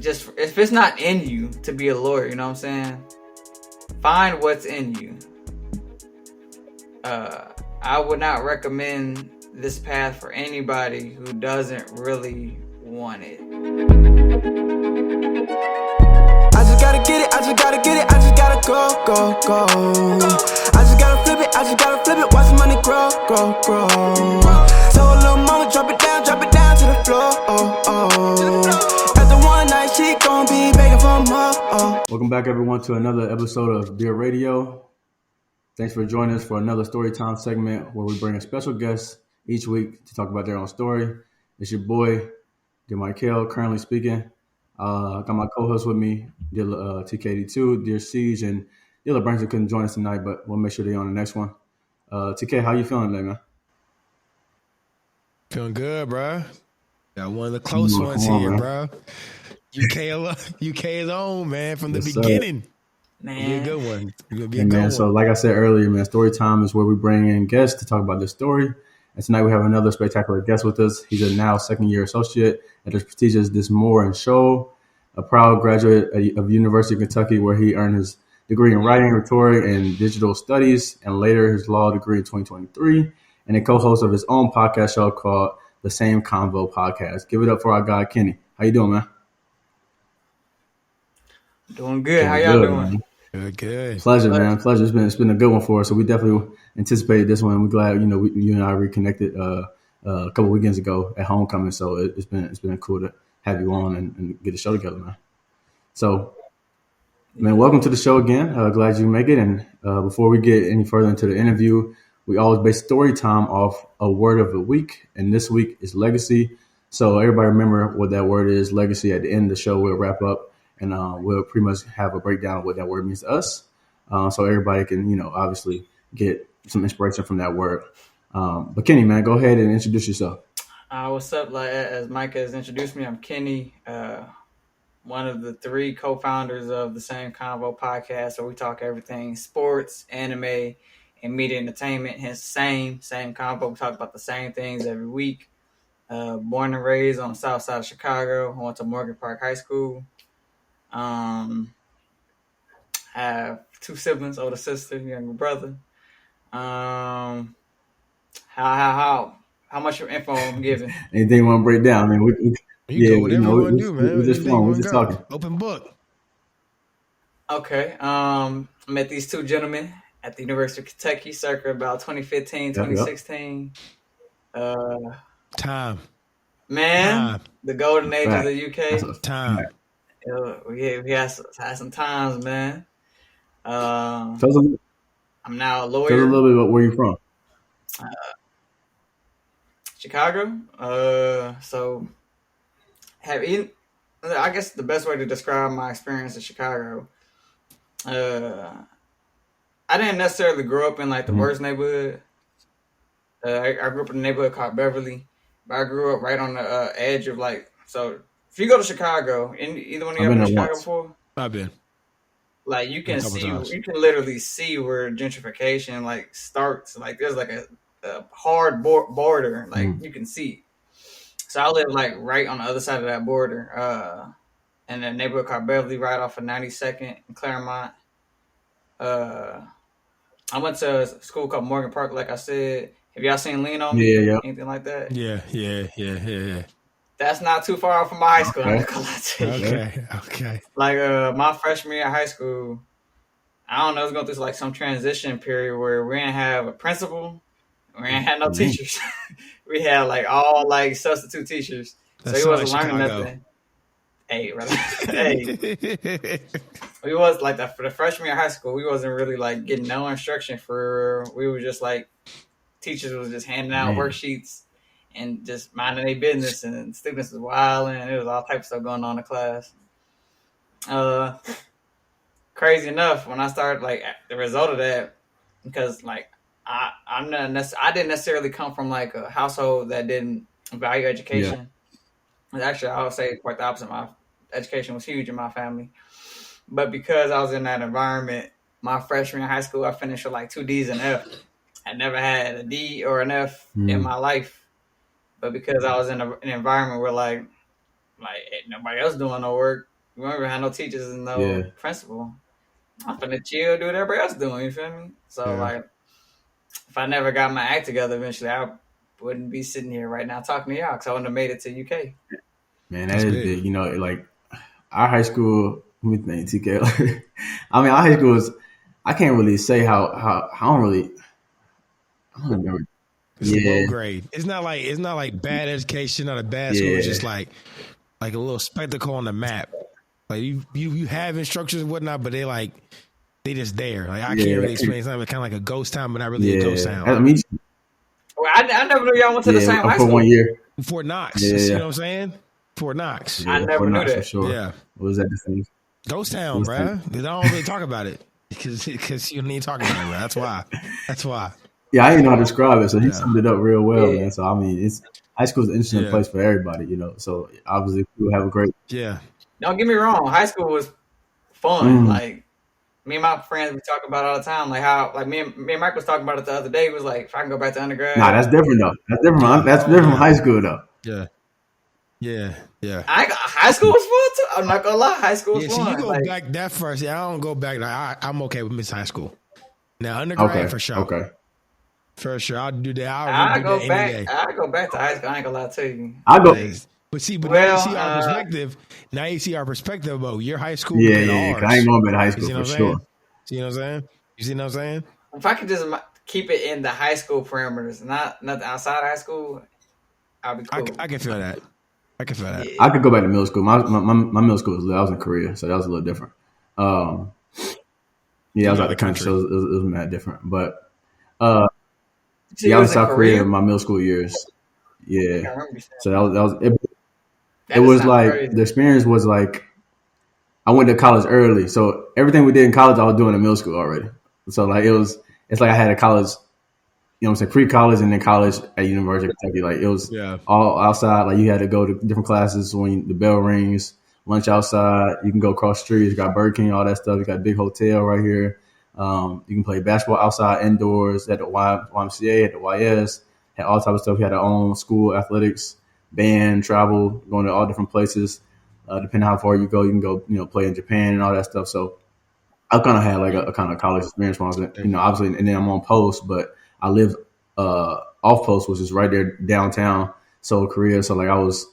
just if it's not in you to be a lawyer, you know what I'm saying? Find what's in you. I would not recommend this path for anybody who doesn't really want it. I just gotta get it, I just gotta get it, I just gotta go. I just gotta flip it, I just gotta flip it, watch the money grow. So a little mama, drop it down to the floor. After one night, she gon' be begging for more. Welcome back, everyone, to another episode of Dear Radio. Thanks for joining us for another Storytime segment where we bring a special guest each week to talk about their own story. It's your boy, Dear Michael, currently speaking. Got my co-host with me, Dear TKD2, Dear Siege, and Dear LeBranson couldn't join us tonight, but we'll make sure they're on the next one. TK, how you feeling today, man? Feeling good, bro. Got one of the close ones here, bro. UK is on, man, from the beginning. Man. It'll be a good one. It'll be a And good man, one. so like I said earlier, man, Storytime is where we bring in guests to talk about their story. And tonight we have another spectacular guest with us. He's a now second-year associate at the prestigious Dismore and Sho, a proud graduate of University of Kentucky, where he earned his degree in writing, rhetoric, and digital studies, and later his law degree in 2023, and a co-host of his own podcast show called the Same Convo Podcast. Give it up for our guy, Kenny. How you doing, man? Doing good. How y'all doing? Man. Good. Pleasure, man. Pleasure. It's been a good one for us. So we definitely anticipated this one. We're glad, you and I reconnected a couple weekends ago at homecoming. So it's been cool to have you on and get the show together, man. So, man, welcome to the show again. Glad you make it. And before we get any further into the interview, we always base story time off a word of the week. And this week is legacy. So everybody remember what that word is, legacy. At the end of the show, we'll wrap up. And we'll pretty much have a breakdown of what that word means to us. So everybody can, obviously get some inspiration from that word. But Kenny, man, go ahead and introduce yourself. What's up? As Mike has introduced me, I'm Kenny, one of the three co-founders of the Same Convo Podcast, where we talk everything sports, anime, and media entertainment. Hence, Same Convo. We talk about the same things every week. Born and raised on the south side of Chicago. I went to Morgan Park High School. Have two siblings, older sister, younger brother. How much info I'm giving? Anything you want to break down? I mean, You go whatever you want to do, man. We're just flowing. We're just talking. Open book. Okay. I met these two gentlemen at the University of Kentucky circa about 2015, 2016. Time. Man, the golden age of the UK. Time. We had some times, man. I'm now a lawyer. Tell us a little bit about where you're from. Chicago. So I guess the best way to describe my experience in Chicago, I didn't necessarily grow up in like the worst neighborhood. I grew up in a neighborhood called Beverly, but I grew up right on the edge of so. If you go to Chicago, either one of you ever been to Chicago before? I've been. Like you can literally see where gentrification starts. Like there's a hard border, you can see. So I live right on the other side of that border, in a neighborhood called Beverly, right off of 92nd in Claremont. I went to a school called Morgan Park, like I said. Have y'all seen Lean on Me? Yeah. Anything like that? Yeah. That's not too far from my high school. I'm not gonna lie to you. Okay. My freshman year of high school, I don't know, it was going through some transition period where we didn't have a principal, we didn't have no teachers. We had all substitute teachers. That's so he wasn't learning Chicago. nothing. Hey, brother. Hey. We was for the freshman year of high school, we wasn't really getting no instruction we were just teachers was just handing out worksheets and just minding their business, and students was wilding, and there was all types of stuff going on in the class. Crazy enough, when I started, the result of that, because I didn't necessarily come from a household that didn't value education. Yeah. Actually, I would say quite the opposite. My education was huge in my family, but because I was in that environment, my freshman year of high school, I finished with 2 D's and F. I never had a D or an F in my life. But because I was in an environment where nobody else doing no work, We don't even have no teachers and no principal. I'm finna chill, do what everybody else doing. You feel me? So like, if I never got my act together, eventually I wouldn't be sitting here right now talking to y'all because I wouldn't have made it to UK. Man, that is big. You know, like our high school. Let me think, TK. I mean, our high school was. I can't really say how I don't remember. It's low grade. It's not like bad education, not a bad school. It's just like a little spectacle on the map. Like you have instructions and whatnot, but they just there. Like I can't really explain. It's kind of like a ghost town, but not really a ghost town. I mean, well, I never knew y'all went to the same high school. For 1 year. Fort Knox. You know what I'm saying? Fort Knox. I never knew that. For sure. Yeah. What was that the thing? Ghost town, bro. They don't really talk about it because you don't need to talk about it, bro. That's why. Yeah, I didn't know how to describe it, so he summed it up real well, man. So I mean, high school is an interesting place for everybody, you know. So obviously, people have a great. Yeah. Don't get me wrong. High school was fun. Like me and my friends, we talk about it all the time. Like how, like me and Mike was talking about it the other day. He was like, if I can go back to undergrad. Nah, that's different though. That's different. That's different from high school though. Yeah. High school was fun too. I'm not gonna lie. High school was fun. So you go back that first. Yeah, I don't go back. I'm okay with Miss High School. Now undergrad for sure. Okay. For sure, I'll do that. I go back to high school. I ain't gonna lie to you. I go. But now you see our perspective. Now you see our perspective about your high school. Yeah. I ain't going back to high school for sure. See what I'm saying? You see what I'm saying? If I could just keep it in the high school parameters, nothing outside high school, I'll be cool. I can feel that. I could go back to middle school. My middle school was I was in Korea, so that was a little different. I was out the country, so it was mad different. But I was in South Korea in my middle school years. Yeah, so that was it. It was like crazy. The experience was like I went to college early, so everything we did in college I was doing in middle school already. So like it's like I had a college, you know what I'm saying, pre-college and then college at University of Kentucky. Like it was all outside. Like you had to go to different classes when the bell rings, lunch outside. You can go across the street. You got Burger King, all that stuff. You got a big hotel right here. You can play basketball outside, indoors, at the YMCA, at the YS. Had all type of stuff. You had our own school athletics, band, travel, going to all different places. Depending on how far you go, you can go, play in Japan and all that stuff. So I kind of had like a kind of college experience when I was, obviously, and then I'm on post, but I lived off post, which is right there downtown Seoul, Korea. So like I was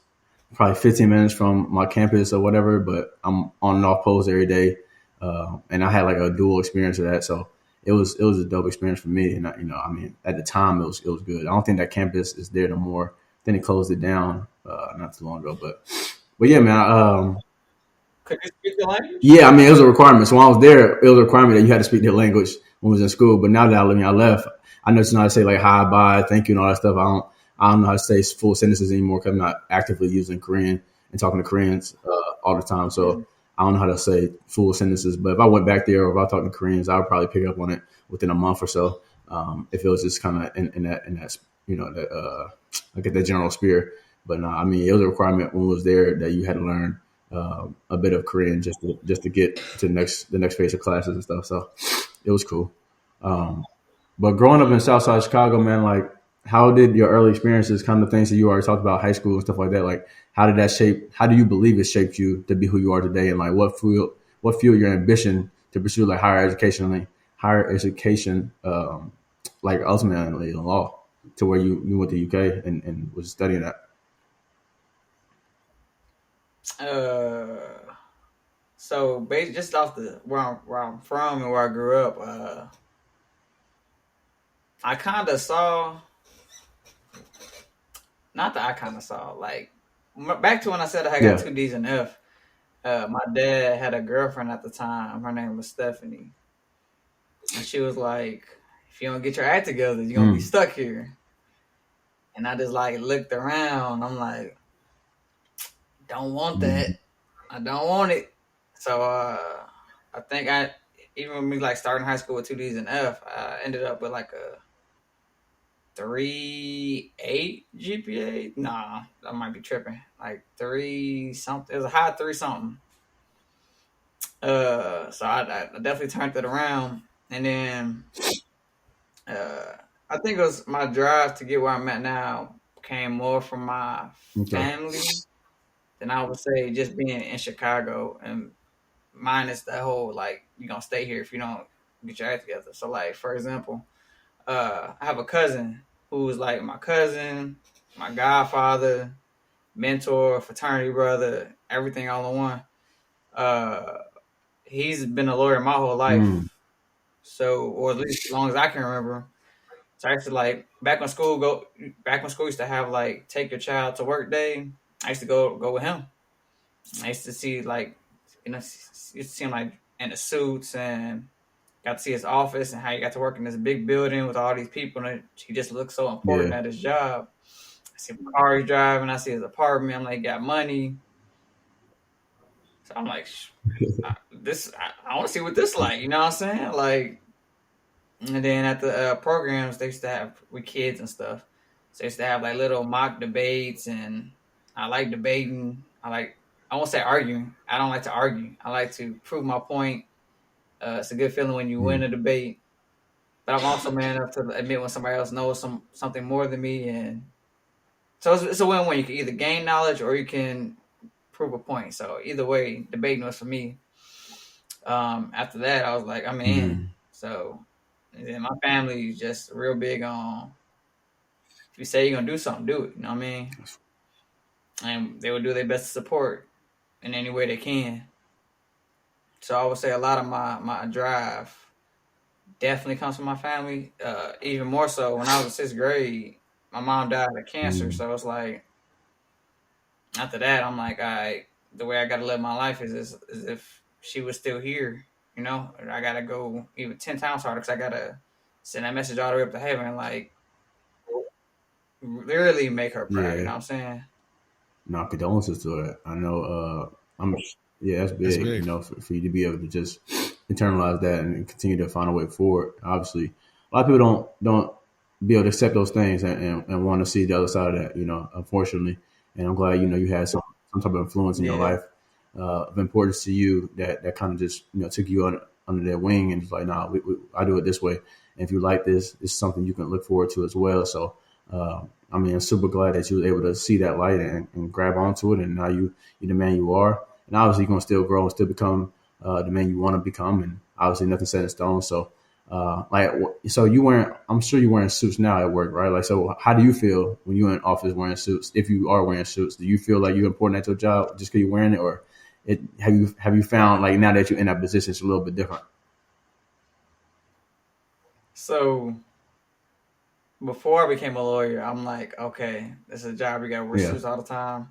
probably 15 minutes from my campus or whatever, but I'm on and off post every day. And I had like a dual experience of that. So it was a dope experience for me. And at the time it was good. I don't think that campus is there no more. Then they closed it down not too long ago, but yeah, man. Could you speak the language? Yeah, I mean, it was a requirement. So when I was there, it was a requirement that you had to speak their language when I was in school. But now that I left, I know how to say like hi, bye, thank you, and all that stuff. I don't know how to say full sentences anymore because I'm not actively using Korean and talking to Koreans all the time. So I don't know how to say full sentences. But if I went back there or if I talked to Koreans, I would probably pick up on it within a month or so. If it was just kind of in that I get that general spirit. But no, I mean, it was a requirement when I was there that you had to learn a bit of Korean just to get to the next phase of classes and stuff. So it was cool. But growing up in Southside Chicago, man, like how did your early experiences, kind of things that you already talked about, high school and stuff like that, like how do you believe it shaped you to be who you are today? And like what fueled your ambition to pursue like higher education, like ultimately in law to where you went to UK and was studying that? So just off where I'm from and where I grew up, I kind of saw, not that I kind of saw, like back to when I said I got 2 D's and F. My dad had a girlfriend at the time. Her name was Stephanie, and she was like, "If you don't get your act together, you're gonna be stuck here." And I just like looked around. I'm like, don't want that. I don't want it. So I think even with me like starting high school with 2 D's and F, I ended up with like a 3.8 GPA. Nah, I might be tripping. Like 3 something. It was a high 3 something. So I definitely turned it around, and then I think it was my drive to get where I'm at now came more from my family then I would say just being in Chicago and minus the whole like you're gonna stay here if you don't get your act together. So like for example, I have a cousin who's like my cousin, my godfather, mentor, fraternity brother, everything all in one. Uh, he's been a lawyer my whole life, so or at least as long as I can remember. So I used to like back when school used to have like take your child to work day. I used to go with him. I used to see like used to see him like in the suits and got to see his office and how he got to work in this big building with all these people and he just looked so important at his job. I see the car he's driving, I see his apartment, I'm like, got money. So I'm like, I want to see what this like, you know what I'm saying? Like, and then at the programs, they used to have with kids and stuff. So they used to have like little mock debates and I like debating. I won't say arguing. I don't like to argue. I like to prove my point. It's a good feeling when you win a debate, but I'm also man enough to admit when somebody else knows something more than me, and so it's a win-win. You can either gain knowledge or you can prove a point. So either way, debating was for me. After that, I was like, I'm in. So and then my family is just real big on if you say you're gonna do something, do it. You know what I mean? And they would do their best to support in any way they can. So I would say a lot of my drive definitely comes from my family. Even more so when I was in 6th grade, my mom died of cancer. So it's like, after that, I'm like, all right, the way I got to live my life is if she was still here, you know, I got to go even 10 times harder because I got to send that message all the way up to heaven. Like, literally make her proud, you know what I'm saying? No, condolences to it. I know, that's big, you know, for you to be able to just internalize that and continue to find a way forward. Obviously, a lot of people don't be able to accept those things and want to see the other side of that, you know, unfortunately. And I'm glad, you know, you had some type of influence in your life of importance to you that kind of just, you know, took you under their wing and just like, nah, I do it this way. And if you like this, it's something you can look forward to as well. So, I mean, I'm super glad that you were able to see that light and grab onto it. And now you're the man you are. And obviously, you're going to still grow and still become the man you want to become. And obviously, nothing set in stone. So, so I'm sure you're wearing suits now at work, right? Like, so how do you feel when you're in office wearing suits? If you are wearing suits, do you feel like you're important at your job just because you're wearing it? Or have you found, like, now that you're in that position, it's a little bit different? So before I became a lawyer, I'm like, okay, this is a job. You got to wear suits all the time.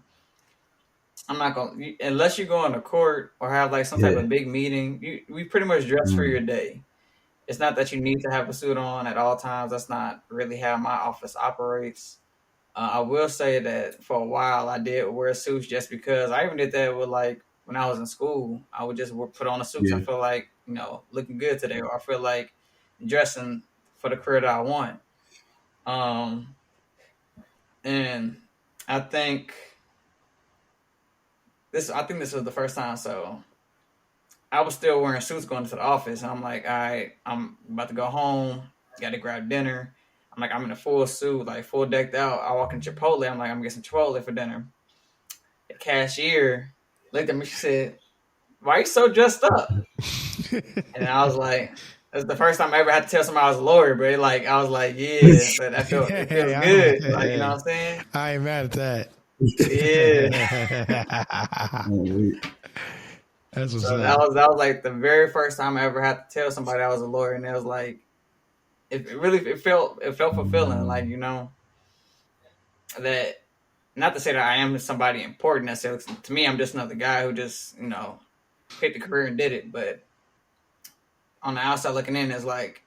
I'm not going to, unless you go into court or have like some type of big meeting, we pretty much dress for your day. It's not that you need to have a suit on at all times. That's not really how my office operates. I will say that for a while I did wear suits just because I even did that with like when I was in school. I would just put on a suit. I feel like, you know, looking good today, or I feel like dressing for the career that I want. And I think this was the first time. So I was still wearing suits going to the office. And I'm like, all right, I'm about to go home. Got to grab dinner. I'm like, I'm in a full suit, like full decked out. I walk in Chipotle. I'm like, I'm getting some Chipotle for dinner. The cashier looked at me. She said, why are you so dressed up? And I was like, that's the first time I ever had to tell somebody I was a lawyer, but I was like, yeah, but it feels good. Like, you know what I'm saying? I ain't mad at that. Yeah. That's what's so up. That was like the very first time I ever had to tell somebody I was a lawyer, and it was like, it felt fulfilling. Like, you know, that, not to say that I am somebody important necessarily. To me, I'm just another guy who just, you know, picked a career and did it. But on the outside looking in, it's like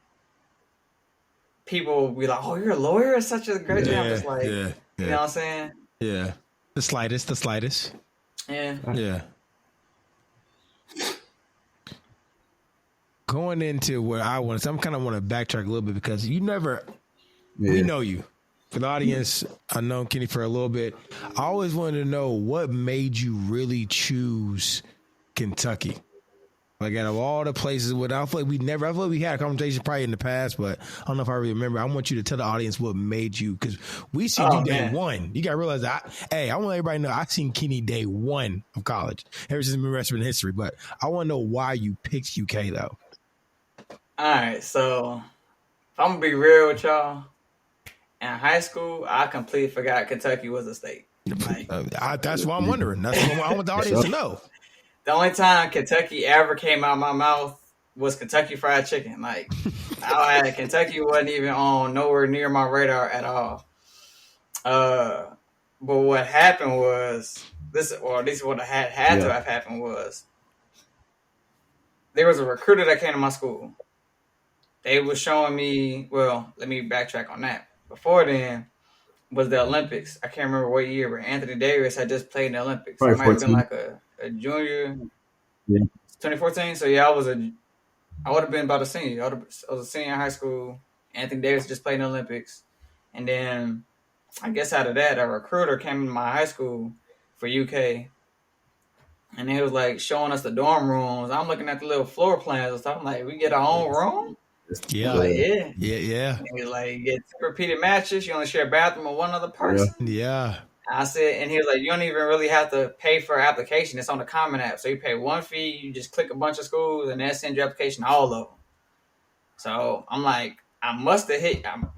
people will be like, "Oh, you're a lawyer? It's such a great job." It's like, you know what I'm saying? Yeah, the slightest. Yeah. Going into where I want, so I'm kind of want to backtrack a little bit because we know you. For the audience, I've known Kenny for a little bit. I always wanted to know what made you really choose Kentucky. Like out of all the places, I feel like we had a conversation probably in the past, but I don't know if I remember. I want you to tell the audience what made you, because we seen you day one. You got to realize that. I want everybody to know I seen Kenny day one of college. Ever since the rest of history, but I want to know why you picked UK though. All right, so if I'm gonna be real with y'all, in high school, I completely forgot Kentucky was a state. Like, that's what I'm wondering. That's what I want the audience to know. The only time Kentucky ever came out of my mouth was Kentucky Fried Chicken. Like, Kentucky wasn't even on nowhere near my radar at all. But what happened was this is what had to have happened was there was a recruiter that came to my school. They was showing me. Well, let me backtrack on that. Before then was the Olympics. I can't remember what year, but Anthony Davis had just played in the Olympics. Probably it might have 14. been like a junior. Yeah. 2014. So yeah, I would have been about a senior. I was a senior in high school. Anthony Davis just played in the Olympics, and then I guess out of that, a recruiter came to my high school for UK, and he was like showing us the dorm rooms. I'm looking at the little floor plans and stuff. I'm like, we get our own room. Yeah. Like, Yeah. And he was like, you get 2 repeated matches. You only share a bathroom with one other person. Yeah. I said, and he was like, you don't even really have to pay for application. It's on the Common App. So you pay one fee, you just click a bunch of schools, and they'll send your application to all of them. So I'm like, I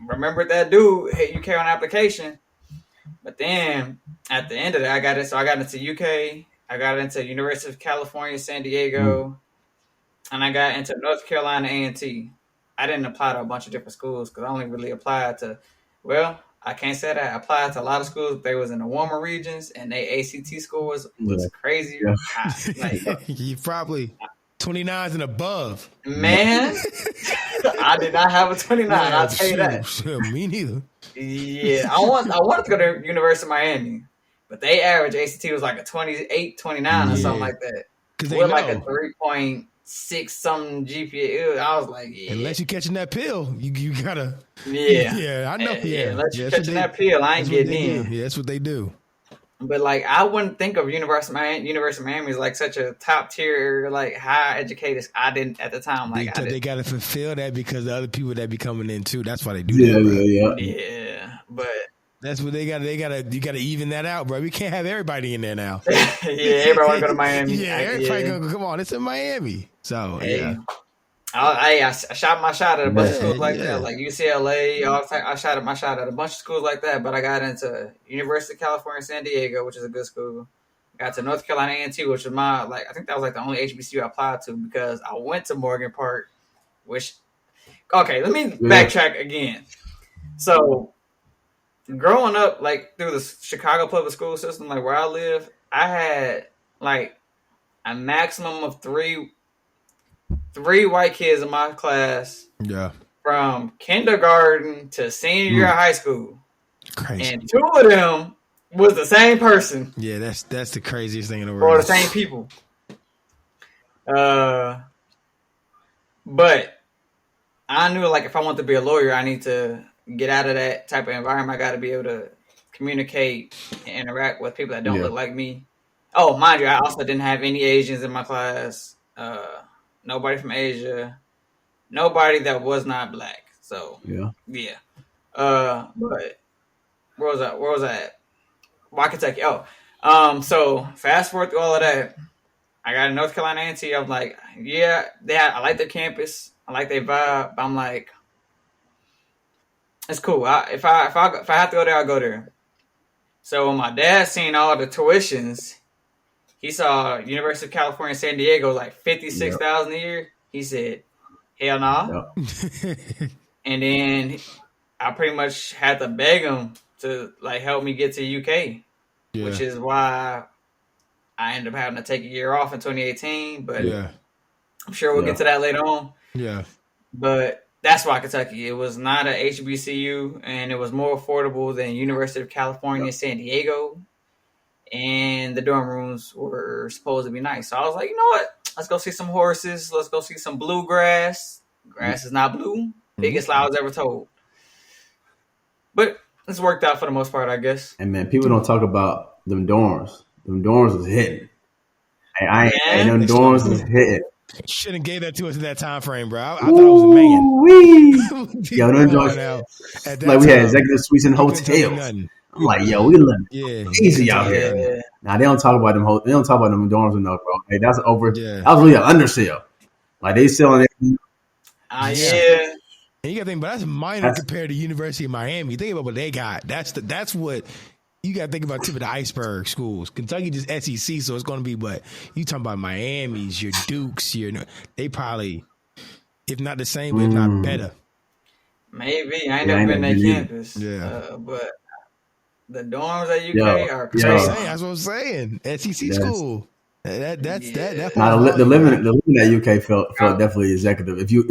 remembered that dude hit UK on application. But then at the end of that, I got into UK. I got into University of California, San Diego, and I got into North Carolina A&T. I didn't apply to a bunch of different schools because I only really applied to, I can't say that. I applied to a lot of schools. They was in the warmer regions, and they ACT scores was crazy. Yeah. You probably 29s and above. Man, I did not have a 29. Yeah, I'll tell you that. Me neither. Yeah, I wanted to go to University of Miami, but they average ACT was like a 28, 29 or something like that. With like a 3.6 something GPA. I was like, unless you're catching that pill, you gotta. Yeah, I know. Unless you're catching that pill, I ain't getting in. Yeah, that's what they do. But like, I wouldn't think of University of Miami as like such a top tier, like high educated. I didn't at the time. Like, they got to fulfill that because the other people that be coming in too. That's why they do that. Yeah. But that's what they got. You got to even that out, bro. We can't have everybody in there now. Everybody want to go to Miami. Everybody gonna come on. It's in Miami, so I shot my shot at a bunch of schools like that, like UCLA. I shot my shot at a bunch of schools like that, but I got into University of California, San Diego, which is a good school. Got to North Carolina A&T, which was I think that was like the only HBCU I applied to because I went to Morgan Park, let me backtrack again. So growing up, like through the Chicago public school system, like where I live, I had like a maximum of three white kids in my class. Yeah. From kindergarten to senior year of high school. Crazy. And 2 of them was the same person. Yeah, that's the craziest thing in the world. Or the same people. But I knew like if I want to be a lawyer, I need to get out of that type of environment. I got to be able to communicate and interact with people that don't look like me. Oh, mind you, I also didn't have any Asians in my class. Nobody from Asia, nobody that was not black. So yeah. But where was I at? Why Kentucky? So fast forward through all of that, I got in North Carolina A&T. I was like, I like their campus, I like their vibe. I'm like, it's cool. If I have to go there, I'll go there. So when my dad seen all the tuitions, he saw University of California, San Diego, like $56,000 a year. He said, "Hell no." And then I pretty much had to beg him to like help me get to UK, which is why I ended up having to take a year off in 2018. But I'm sure we'll get to that later on. Yeah. But that's why Kentucky. It was not a HBCU, and it was more affordable than University of California, San Diego. And the dorm rooms were supposed to be nice. So I was like, you know what? Let's go see some horses. Let's go see some bluegrass. Grass is not blue. Biggest lie I was ever told. But it's worked out for the most part, I guess. And man, people don't talk about them dorms. Them dorms was hitting. Them dorms was hitting. Shouldn't have gave that to us in that time frame, bro. I thought it was a man. Yo, them joints, like we had executive suites in hotels. I'm like, yo, we live easy out here. Now they don't talk about them. They don't talk about them dorms enough, bro. Hey, that's over. That was really an undersell. Like they selling it. Yeah. And you got to think, but that's minor compared to University of Miami. Think about what they got. That's what you got to think about. Tip of the iceberg schools. Kentucky just SEC, so it's going to be. But you talking about Miami's, your Dukes, they probably, if not the same, but if not better. Maybe I ain't never been to campus. But the dorms at UK are crazy. That's what I'm saying. SEC school. That's that. Now the living at UK felt definitely executive. If you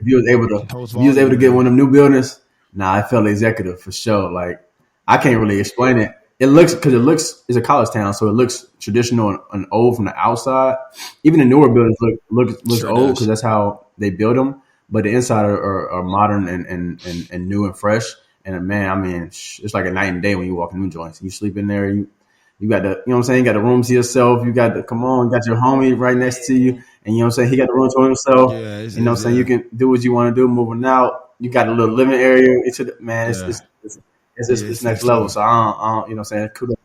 was able to get one of them new buildings, I felt executive for sure. Like I can't really explain it. It's a college town, so it looks traditional and old from the outside. Even the newer buildings look old because that's how they build them. But the inside are modern and new and fresh. And man, I mean, it's like a night and day when you walk in new joints. You sleep in there, you got the, you know what I'm saying? You got the room to yourself. You got you got your homie right next to you. And you know what I'm saying? He got the room to himself. You know what I'm saying? You can do what you want to do moving out. You got a little living area. It's next level. So I don't, you know what I'm saying? Kudos.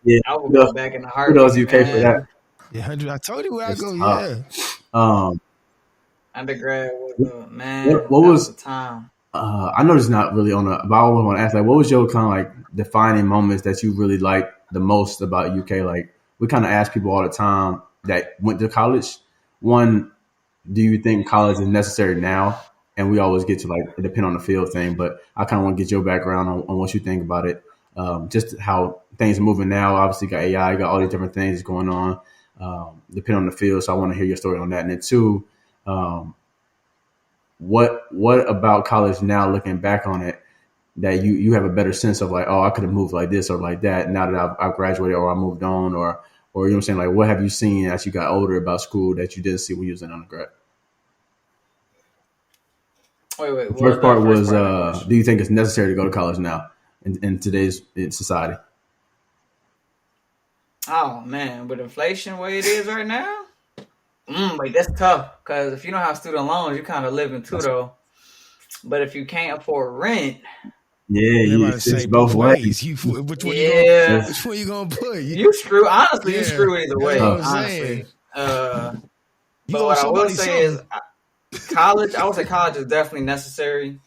Yeah. I will go back in the heart. Kudos UK for that. Yeah, 100. I told you where I go. Undergrad was man. What was the time? I know it's not really on but I want to ask, like, what was your kind of like defining moments that you really liked the most about UK? Like, we kind of ask people all the time that went to college. One, do you think college is necessary now? And we always get to like it depend on the field thing, but I kind of want to get your background on what you think about it. Just how things are moving now. Obviously, you got AI, you got all these different things going on. Depending on the field, so I want to hear your story on that. And then two, what about college now, looking back on it, that you have a better sense of like, oh, I could have moved like this or like that now that I've graduated or I moved on or you know what I'm saying? Like, what have you seen as you got older about school that you didn't see when you was in undergrad? Wait. The first part was, do you think it's necessary to go to college now in today's society? Oh man, with inflation the way it is right now, wait, that's tough. Because if you don't have student loans, you kind of living too though. But if you can't afford rent, it's both ways. Which one you gonna put? You screw. Honestly, you screw either way. Honestly, but what I will say is, college. I would say college is definitely necessary.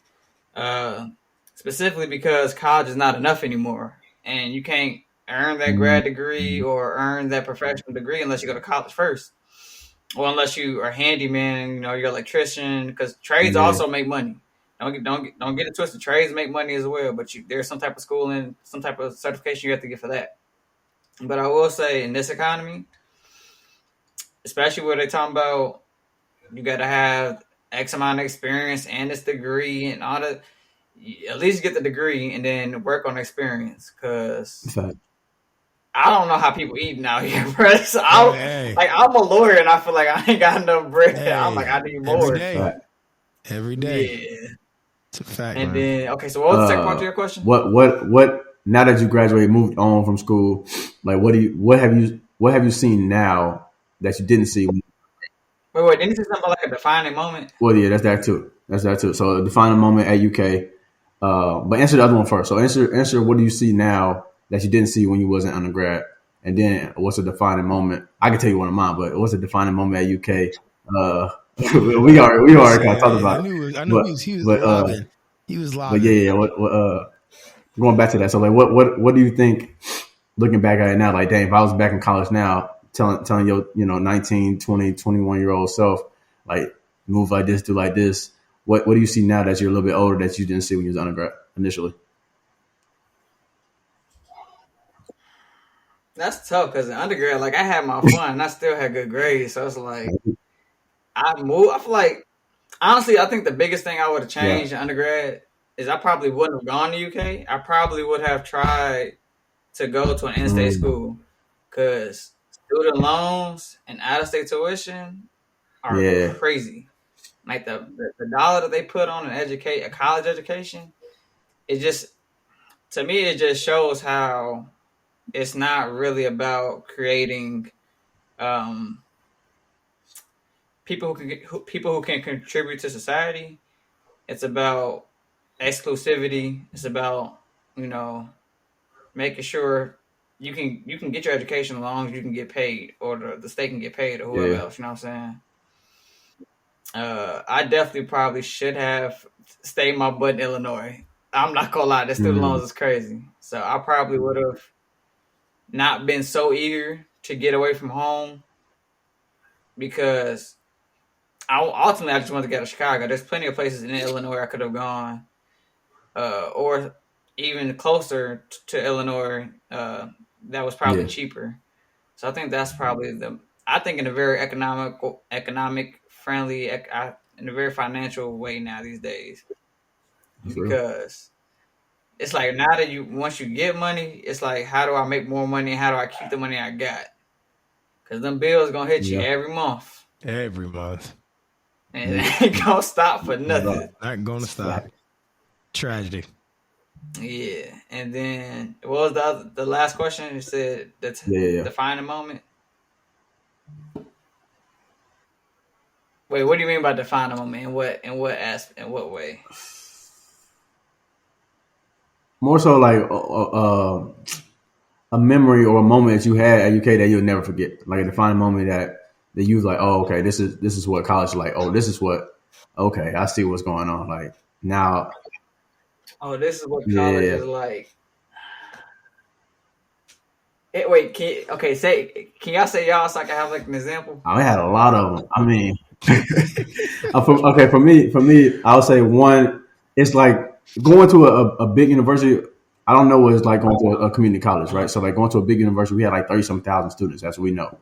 Specifically because college is not enough anymore, and you can't earn that grad degree or earn that professional degree unless you go to college first. Well, unless you are a handyman, you're an electrician, because trades also make money. Don't get it twisted. Trades make money as well, but there's some type of schooling, some type of certification you have to get for that. But I will say, in this economy, especially where they're talking about, you got to have X amount of experience and this degree and all that. At least get the degree and then work on experience, because I don't know how people eating out here, bro. So I'm a lawyer and I feel like I ain't got enough bread. I'm like, I need more. Every day. Yeah. It's a fact. And then, okay, so what was the second part to your question? What now that you graduated, moved on from school, like what have you seen now that you didn't see? Wait, didn't you say something about like a defining moment? Well, yeah, that's that too. So a defining moment at UK. But answer the other one first. So answer what do you see now that you didn't see when you wasn't undergrad? And then what's a defining moment? I can tell you one of mine, but what's a defining moment at UK? we already kind of talked about it. I knew he was lobbing. He was lobbing. But yeah. What going back to that. So like, what do you think? Looking back at it now, like, dang, if I was back in college now, telling your 19, 20, 21-year-old self, like, move like this, do like this. What do you see now that you're a little bit older that you didn't see when you was undergrad initially? That's tough because in undergrad, like, I had my fun and I still had good grades. So it's like, I feel like, honestly, I think the biggest thing I would have changed in undergrad is I probably wouldn't have gone to UK. I probably would have tried to go to an in-state school, because student loans and out-of-state tuition are crazy. Like the dollar that they put on a college education, it just shows how it's not really about creating people who can contribute to society. It's about exclusivity. It's about, you know, making sure you can get your education as long as you can get paid, or the state can get paid, or whoever else. You know what I'm saying? I definitely probably should have stayed my butt in Illinois. I'm not gonna lie, the student loans is crazy. So I probably would have not been so eager to get away from home, because ultimately I just wanted to get to Chicago. There's plenty of places in Illinois I could have gone, or even closer to Illinois, that was probably cheaper. So I think that's probably I think in a very economic friendly, in a very financial way now these days. Because it's like, now that once you get money, it's like, how do I make more money? How do I keep the money I got? Because them bills gonna hit you every month. Every month. And it ain't gonna stop for nothing. Not gonna stop. Tragedy. Yeah. And then what was the last question? You said define a moment. Wait, what do you mean by define a moment? In what way? More so like a memory or a moment that you had at UK that you'll never forget. Like a defining moment that you was like, oh, okay, this is what college is like. Oh, this is what. Okay, I see what's going on. Like now. Oh, this is what college is like. Wait, can y'all say y'all so I can have like an example? I had a lot of them. I mean, for me, I would say one. It's like going to a big university. I don't know what it's like going to a community college, right? So like going to a big university, we had like 30-some thousand students. That's what we know.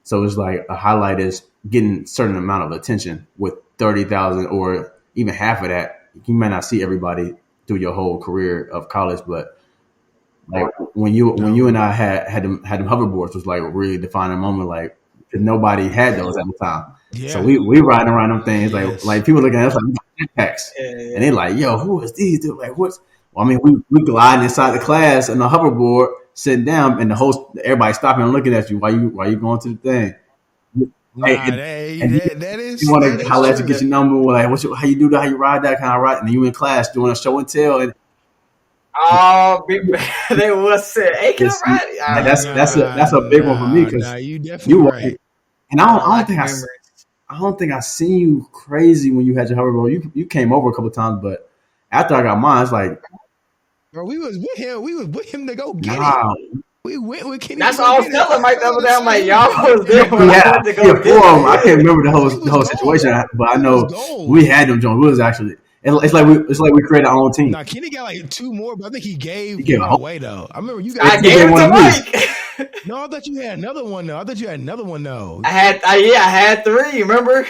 So it's like a highlight is getting a certain amount of attention with 30,000 or even half of that. You might not see everybody through your whole career of college, but like when you and I had them hoverboards was like a really defining moment. Like nobody had those at the time, so we riding around them things like people looking at us like jetpacks, and they like, yo, who is these dude? Like what's? Well, I mean, we gliding inside the class in the hoverboard, sitting down, and everybody stopping and looking at you. Why you going to the thing? That is. You want to holler at you, get your number. Like, how you do that? How you ride that kind of ride? And you in class doing a show and tell. And they was said, "Hey, can I ride?" That's a big one for me because you definitely right. And I don't think I seen you crazy when you had your hoverboard. You came over a couple of times, but after I got mine, it's like, bro, we was with him. We was with him to go get it. We went with Kenny. That's all I was telling Mike the other day. I'm like, y'all was there when I went to go get it. I can't remember the whole situation, but I know we had them joints. We was actually. It's like we created our own team. Nah, Kenny got like 2 more, but I think he gave one away though. I remember you guys. I gave it to Mike. No, I thought you had another one though. I had 3. Remember?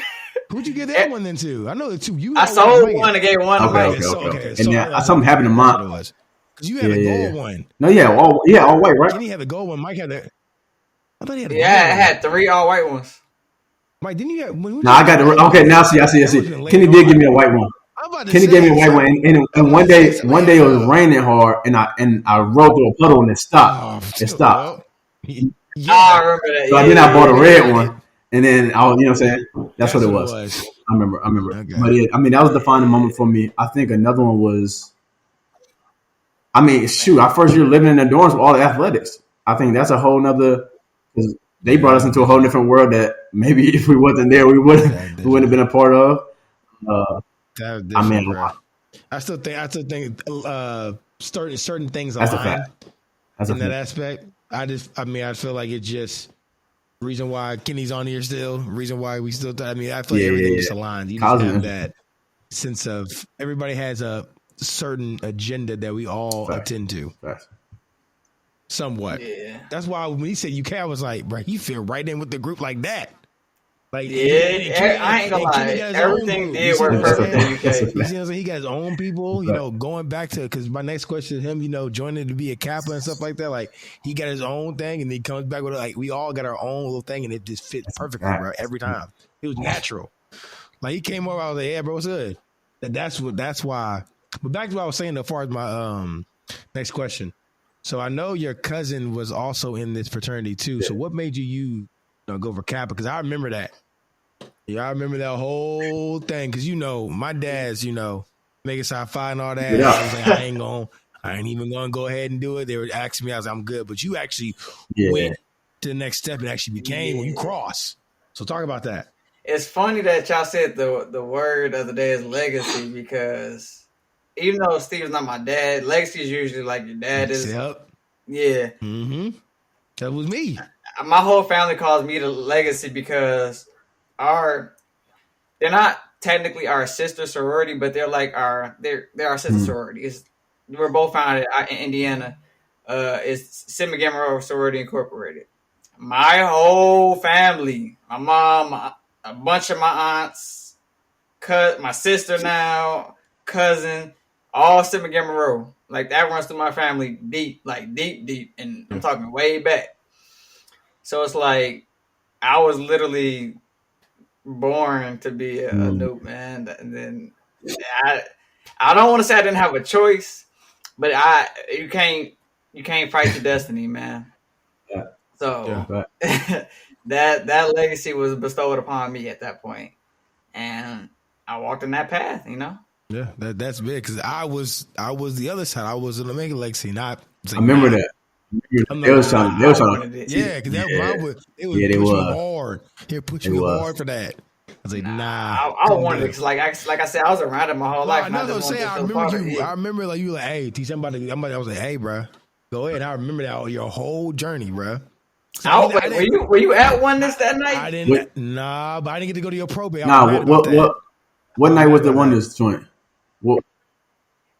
Who'd you get that one then to? I know the 2 you. I sold one and gave one to Mike. Okay. And then something happened to mine. Because you had a gold one. No, all white, right? Kenny had the gold one. Mike had the. I thought he had. I had 3 all white ones. Mike, didn't you have? No, I got the. Okay, now I see. Kenny did give me a white one. Kenny gave me a white one, and one day it was raining hard, and I rode through a puddle and it stopped. It stopped. I remember that. So then I bought a red one, and then I was, you know what I'm saying? That's what it was. I remember. Okay. But I mean, that was a defining moment for me. I think another one was, I mean, our first year living in the dorms with all the athletics. I think that's a whole nother, because they brought us into a whole different world that maybe if we wasn't there, we wouldn't have been a part of. I mean, I still think certain things align in that aspect. I feel like it's just reason why Kenny's on here still, reason why we still. I feel like everything just aligns. You just have that sense of everybody has a certain agenda that we all attend to. Somewhat. Yeah. That's why when he said UK, I was like, bro, you fit right in with the group like that. Like, I ain't gonna lie. Everything did work perfect in UK. You see what I'm saying? He got his own people, going back to, because my next question is him, joining to be a Kappa and stuff like that. Like, he got his own thing, and he comes back with like, we all got our own little thing, and it just fit perfectly, bro, every time. It was natural. Like, he came over, I was like, yeah, bro, what's good? That's why. But back to what I was saying as far as my next question. So I know your cousin was also in this fraternity too. So what made you go for Kappa? Because I remember that. Yeah, I remember that whole thing because my dad's making sci-fi and all that. Yeah. I was like, I ain't even gonna go ahead and do it. They were asking me, I was like, I'm good, but you actually went to the next step and actually became when you cross. So talk about that. It's funny that y'all said the word of the day is legacy because even though Steve's not my dad, legacy is usually like your dad is. Yep. Yeah. Mm-hmm. That was me. My whole family calls me the legacy because they're not technically our sister sorority, but they're like they're our sister sorority. We're both founded in Indiana. It's Sigma Gamma Rho Sorority Incorporated. My whole family, my mom, a bunch of my aunts, my sister now, cousin, all Sigma Gamma Rho. Like that runs through my family deep, and I'm talking way back. So it's like I was literally born to be a noob, man. And then I don't want to say I didn't have a choice, but you can't fight your destiny, man. Yeah. So that legacy was bestowed upon me at that point, and I walked in that path, Yeah, that's big because I was the other side. I was an Omega legacy, not. I remember that. They was trying to. Yeah, because it was pushing hard. They were pushing me hard for that. I was like, nah. I wanted it because, like I said, I was around it my whole life. I remember like you were like, hey, teach somebody. I was like, hey, bro, go ahead. I remember that your whole journey, bro. So were you at one that night? I didn't. Nah, but I didn't get to go to your probate. Nah, what night was the Wonders joint? What?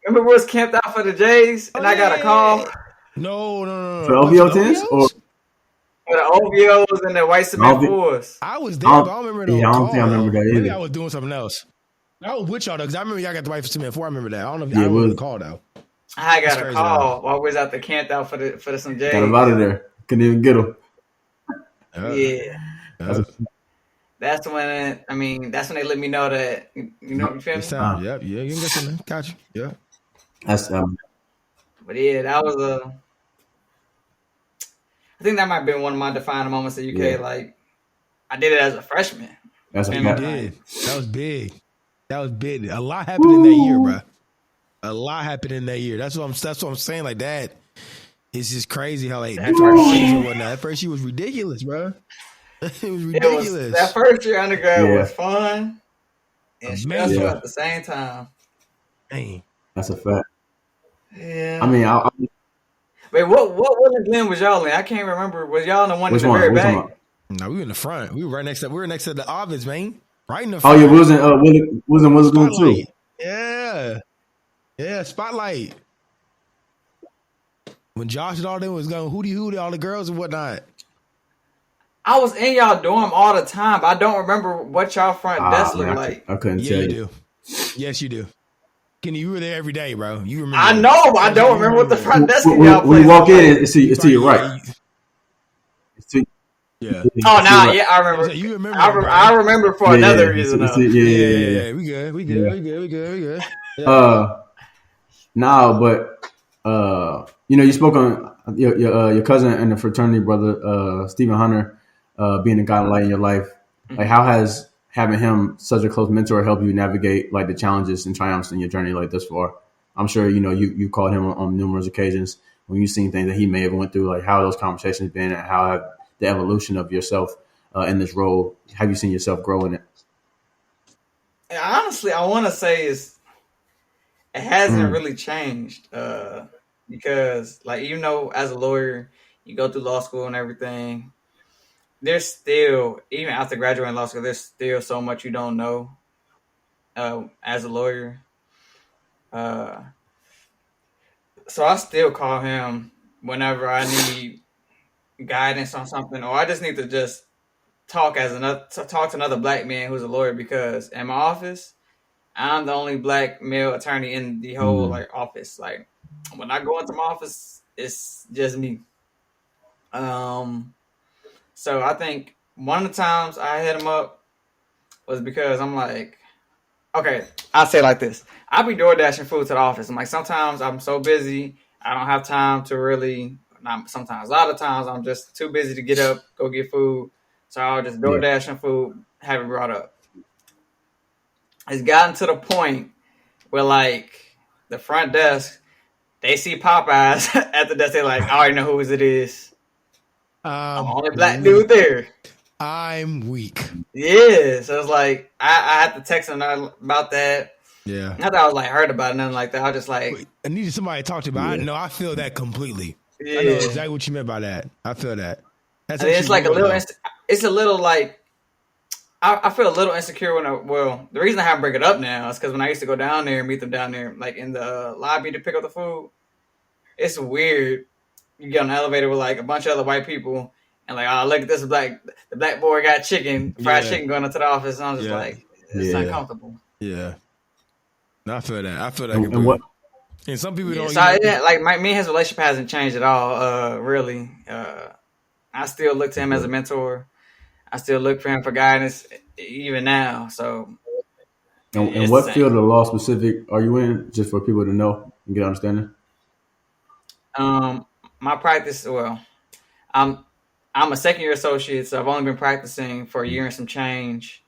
Remember we was camped out for the Jays, and I got a call. No. For OVO 10s or for the OVOs and the white cement fours. I was there, but I don't remember. I don't think I remember that either. Maybe I was doing something else. I was with y'all though, because I remember y'all got the white cement four. I remember that. I don't know if I remember the call though. I got a call while we was out there camped out for some Jays. Got him out of there. Couldn't even get him. Yeah. That's when they let me know that you feel me? Yep, yeah, you can get some. Got you. Yeah. That's But yeah, that was I think that might have been one of my defining moments at UK. Yeah. Like I did it as a freshman. That's what you did. That was big. That was big. A lot happened in that year, bro. A lot happened in that year. That's what I'm saying. Like that. It's just crazy how like that first year and whatnot. That first year was ridiculous, bro. It was ridiculous. That first year undergrad was fun and stressful at the same time. Dang. That's a fact. Yeah. I mean, wait, what Glenn was y'all in? I can't remember. Was y'all in the one in the very back? No, we were in the front. We were right next to the Ovids, man. Right in the front. Oh yeah, was in Glenn too. Yeah, Spotlight. When Josh and all them was going hootie all the girls and whatnot. I was in y'all dorm all the time, but I don't remember what y'all front desk looked like. I couldn't tell you. Do. Yes, you do. Kenny, you were there every day, bro. You remember? I know, but I don't remember what the front desk of y'all when you walk in, it's to your right. Yeah. Oh, now, yeah, I remember. You remember? I remember for another reason. Yeah. We good. No, but you spoke on your cousin and the fraternity brother, Stephen Hunter, being a guiding light in your life. Like, how has having him such a close mentor help you navigate like the challenges and triumphs in your journey like this far? I'm sure you called him on numerous occasions when you've seen things that he may have went through. Like, how have those conversations been, and how have the evolution of yourself in this role? Have you seen yourself grow in it? And honestly, I want to say it hasn't really changed because, like, as a lawyer, you go through law school and everything. There's still, even after graduating law school, there's still so much you don't know as a lawyer. So I still call him whenever I need guidance on something, or I just need to just talk to another black man who's a lawyer, because in my office, I'm the only black male attorney in the whole office. Like, when I go into my office, it's just me. So I think one of the times I hit him up was because I'm like, okay, I'll say it like this. I'll be door dashing food to the office. I'm like, sometimes I'm so busy, I don't have time to really, not sometimes, a lot of times I'm just too busy to get up, go get food. So I'll just door dashing food, have it brought up. it's gotten to the point where like the front desk, they see Popeyes at the desk. They're like, I already know who it is. I'm the only black dude there. I'm weak. Yeah, so it's like I had to text him about that. Yeah, not that I was like hurt about it, nothing like that. I was just like, I needed somebody to talk to about. Yeah. I feel that completely. yeah. I know exactly what you meant by that. I feel that. It's like a little. It's a little like I feel a little insecure when the reason I have to bring it up now is because when I used to go down there and meet them down there, like in the lobby to pick up the food, it's weird. You get on the elevator with like a bunch of other white people. And like, oh, look at this the black boy got fried chicken going into the office. And I'm just like, it's uncomfortable. Yeah. No, I feel that. And what? And some people don't. So like me and his relationship hasn't changed at all. Really, I still look to him as a mentor. I still look for him for guidance, even now. So. And what field of law specific are you in? Just for people to know and get understanding. My practice. Well, I'm a second year associate, so I've only been practicing for a year and some change.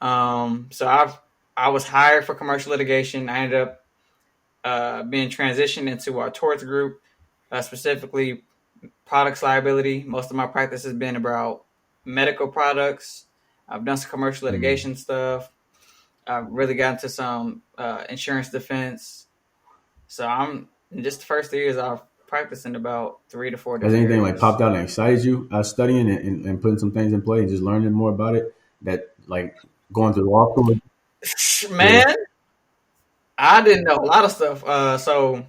So I was hired for commercial litigation. I ended up being transitioned into our torts group, specifically products liability. Most of my practice has been about medical products. I've done some commercial litigation stuff. I've really gotten to some insurance defense. So I'm just the first 3 years I've practiced in about 3 to 4 different Has anything areas. like popped out and excited you studying and putting some things in play and just learning more about it that like going through law school? Man, I didn't know a lot of stuff. So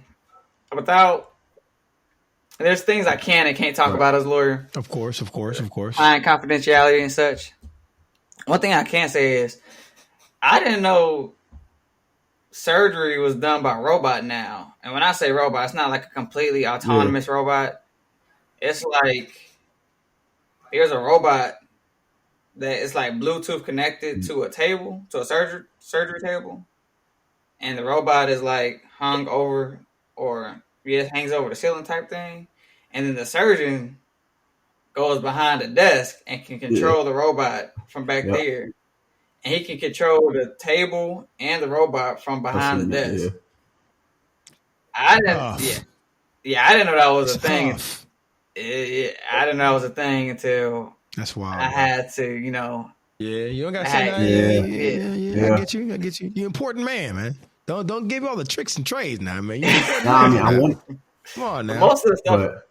there's things I can and can't talk about as a lawyer. Of course. Client confidentiality and such. One thing I can say is I didn't know surgery was done by robot now. And when I say robot, it's not like a completely autonomous robot. It's like there's a robot that is like Bluetooth connected to a table, to a surgery table. And the robot is like hung over hangs over the ceiling type thing. And then the surgeon goes behind the desk and can control the robot from back there. And he can control the table and the robot from behind the desk. I didn't know that was a thing. I didn't know that was a thing until that's wild. I had to, Yeah, you don't got to say that. Yeah. I get you. You're an important man. Don't give you all the tricks and trades now, man. Come on now. Most of the stuff.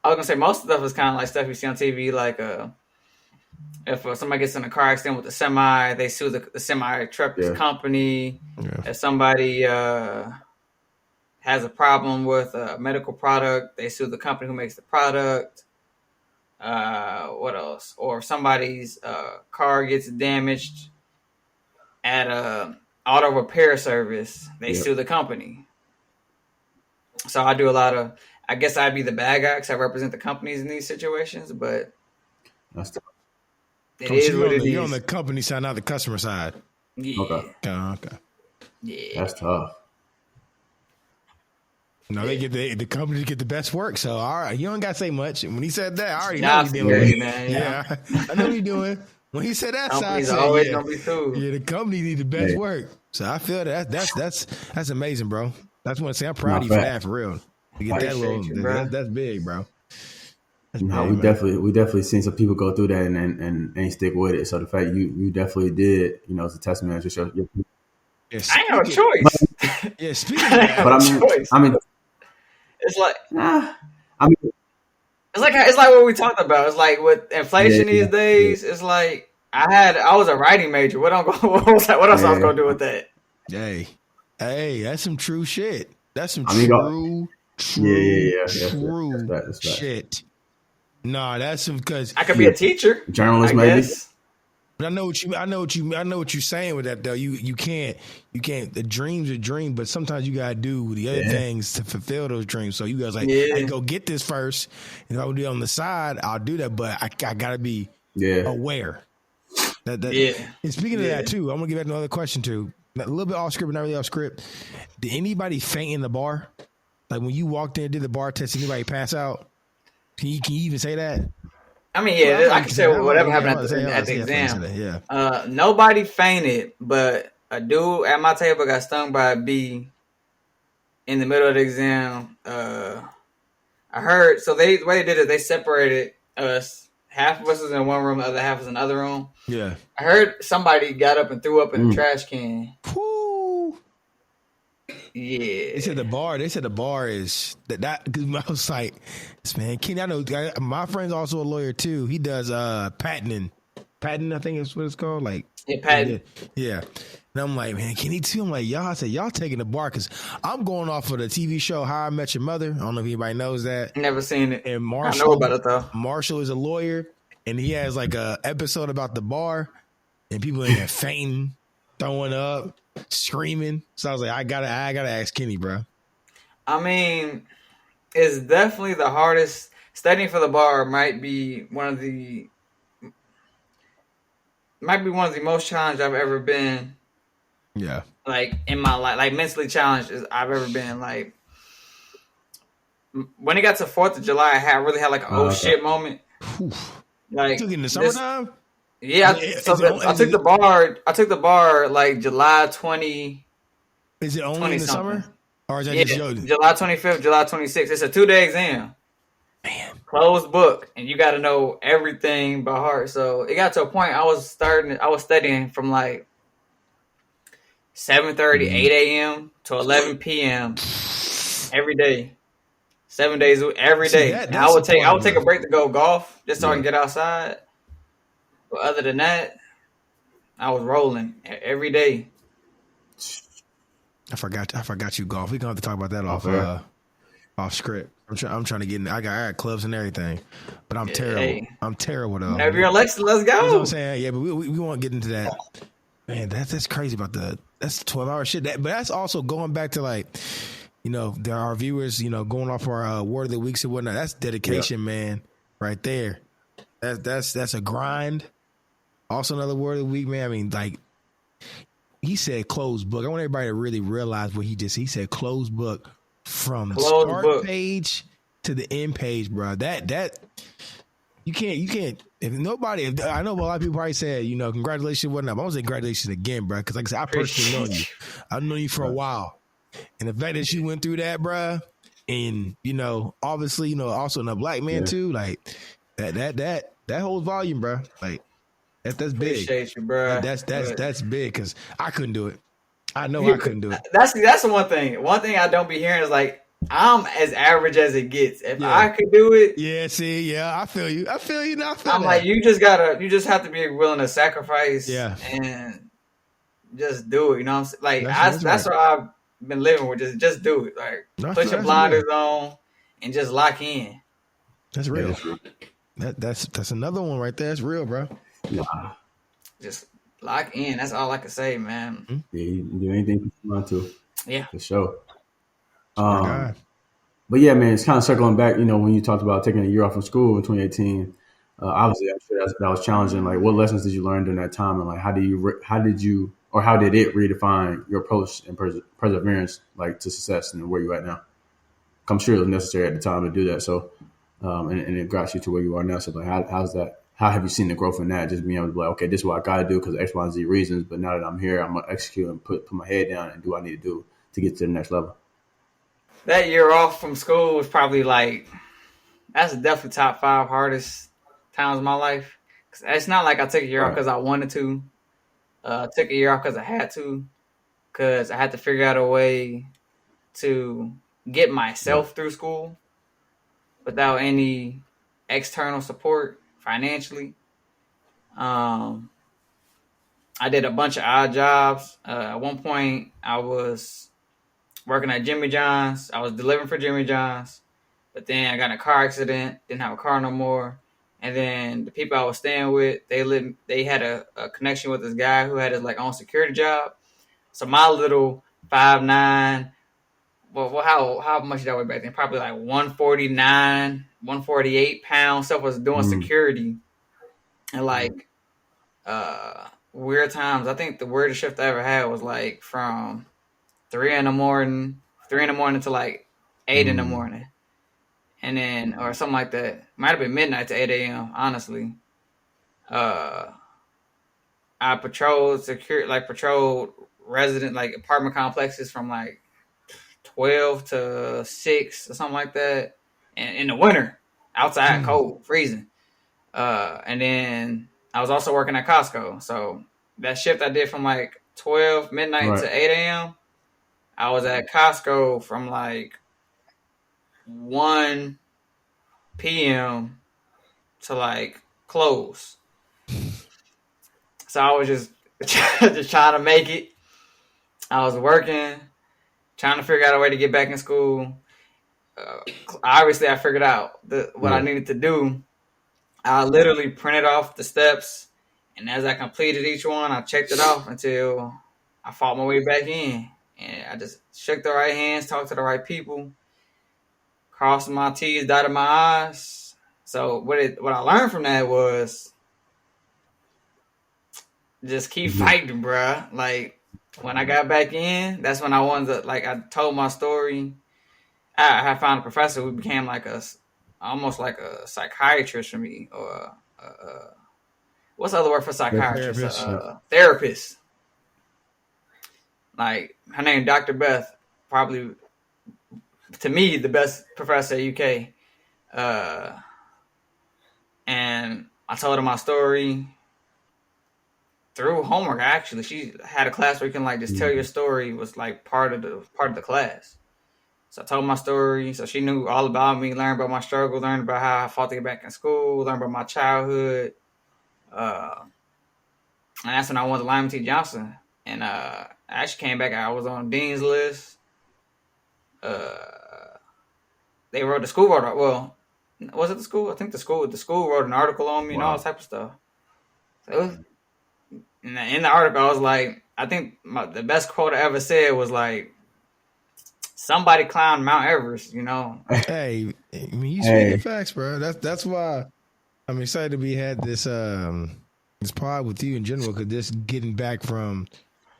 I was gonna say most of the stuff is kind of like stuff you see on TV, like if somebody gets in a car accident with a semi, they sue the semi truck's company. Yeah. If somebody has a problem with a medical product, they sue the company who makes the product. What else? Or if somebody's car gets damaged at a auto repair service, they sue the company. So I do a lot of. I guess I'd be the bad guy because I represent the companies in these situations, but that's tough. It is what it is. You're on the company side, not the customer side. Yeah. Okay. Yeah. That's tough. No, they get the companies get the best work. So all right, you don't got to say much. When he said that, I already know what he's doing. Yeah, I know what he's doing. When he said that, companies are always gonna be sued. Yeah, the company need the best work. So I feel that's amazing, bro. That's what I say. I'm proud of you for that, for real. To get that little, that's big, bro. We definitely seen some people go through that and ain't stick with it. So the fact you definitely did, it's a testament to your I ain't no choice. Yeah, speaking of that, but I mean, it's like it's like what we talked about. It's like with inflation these days. It's like I was a writing major. What else I was gonna do with that? Hey, that's some true shit. That's some true shit. Nah, that's some because I could be a teacher, journalist, maybe. But I know what you're saying with that though. You can't. The dream's a dream, but sometimes you gotta do the other things to fulfill those dreams. So you guys I go get this first, and if I would do it on the side, I'll do that. But I gotta be aware. And speaking of that too, I'm gonna give back another question too. A little bit off script, but not really off script. Did anybody faint in the bar? Like when you walked in and did the bar test, anybody pass out? Can you even say that? I mean, yeah, Well, I can say whatever happened at the exam. Yeah. Nobody fainted, but a dude at my table got stung by a bee in the middle of the exam. I heard, so the way they did it, they separated us. Half of us was in one room, the other half was in another room. Yeah. I heard somebody got up and threw up in the trash can. Woo. Yeah. They said the bar is that because I was like, man, Kenny, I know my friend's also a lawyer too. He does patenting. Patent, I think is what it's called. Like, patent. Yeah. And I'm like, man, Kenny too. I'm like, y'all taking the bar because I'm going off of the TV show How I Met Your Mother. I don't know if anybody knows that. Never seen it. And Marshall, I know about it though. Marshall is a lawyer, and he has like a episode about the bar, and people in there fainting, throwing up, screaming. So I was like, I gotta ask Kenny, bro. I mean, it's definitely the hardest. Studying for the bar might be one of the most challenged I've ever been. Yeah. Like in my life, like mentally challenged as I've ever been. Like when it got to 4th of July, I really had like an shit moment. Oof. Like you took it in the summertime? Yeah, I took the bar. I took the bar like July 20. Is it only in the summer? Or is that just July 25th, July 26th. It's a 2-day exam. Man. Closed book, and you got to know everything by heart. So it got to a point I was studying from like 7:30, 8 a.m. to 11 p.m. every day, 7 days every day. I would take a break to go golf just so I can get outside. But other than that, I was rolling every day. I forgot you golf. We're gonna have to talk about that off script. I'm trying to get in. I got clubs and everything, but I'm terrible. Hey. I'm terrible though. Whenever you're Alexa, let's go. You know what I'm saying? Yeah, but we won't get into that. Man, that's crazy about that's 12-hour shit. But that's also going back to like, there are viewers, going off our word of the weeks and whatnot. That's dedication, man, right there. That's a grind. Also another word of the week, man. I mean, like he said, closed book. I want everybody to really realize what he said. Closed book from the start page to the end page, bro. That you can't. If nobody, I know a lot of people probably said, congratulations and whatnot. But I'm gonna say congratulations again, bro. Because like I said, I personally know you. I've known you for a while, and the fact that you went through that, bro, and obviously, also in a black man too, like that holds volume, bro. Like that's big. Appreciate you, bro. That's big because I couldn't do it. I know I couldn't do it. That's the one thing. One thing I don't be hearing is like, I'm as average as it gets. If I could do it, I feel you. I'm like, you just have to be willing to sacrifice, and just do it. You know what I'm saying? Like that's what I've been living with. Just do it. Like put your blinders on and just lock in. That's real. That's another one right there. That's real, bro. Nah. Just lock in. That's all I can say, man. Yeah, you can do anything you want to. Yeah, for sure. But yeah, man, it's kind of circling back. When you talked about taking a year off from school in 2018, obviously I'm sure that was challenging. Like, what lessons did you learn during that time, and like how did it redefine your approach and perseverance, like to success and where you at now? I'm sure it was necessary at the time to do that. So, and it got you to where you are now. So, like, how's that? How have you seen the growth in that? Just being able to be like, okay, this is what I got to do because X, Y, and Z reasons. But now that I'm here, I'm gonna execute and put my head down and do what I need to do to get to the next level. That year off from school was probably that's definitely top 5 hardest times of my life. Cause it's not like I took a year off because I wanted to. I took a year off because I had to. Because I had to figure out a way to get myself through school without any external support financially. I did a bunch of odd jobs. At one point, I was working at Jimmy John's. I was delivering for Jimmy John's. But then I got in a car accident. Didn't have a car no more. And then the people I was staying with, they had a connection with this guy who had his own security job. So my little 5'9", well, how much did I weigh back then? Probably 149, 148 pounds. Stuff was doing security. And weird times. I think the weirdest shift I ever had was from 3 in the morning to 8 in the morning. And then, or something like that. might have been midnight to 8 a.m. Honestly, I patrolled resident like apartment complexes from like 12 to 6 or something like that, and in the winter, outside cold, freezing. And then I was also working at Costco, so that shift I did from like 12 midnight to 8 a.m. I was at Costco from like 1 p.m. to like close. So I was just trying to make it. I was working, trying to figure out a way to get back in school. Obviously, I figured out what I needed to do. I literally printed off the steps, and as I completed each one, I checked it off until I fought my way back in. And I just shook the right hands, talked to the right people, crossed my T's, dotted my I's. So what I learned from that was just keep fighting, bruh. Like, when I got back in, that's when I wanted to, like, I told my story. I had found a professor who became like almost like a psychiatrist for me, or what's the other word for psychiatrist? Therapist. Like, her name, Dr. Beth, probably to me the best professor at UK. And I told her my story through homework. Actually, she had a class where you can like just tell your story. Was like part of the class. So I told my story. So she knew all about me, learned about my struggle, learned about how I fought to get back in school, learned about my childhood. And that's when I went to Lyman T. Johnson. And I actually came back. I was on Dean's list. They wrote the school wrote. Well, was it the school? I think the school wrote an article on me and all that type of stuff. So it was, in the article, I was like, I think the best quote I ever said was like, somebody climbed Mount Everest, you know. Hey, I mean, you speaking facts, bro. That's why I'm excited to be had this pod with you in general, because just getting back from,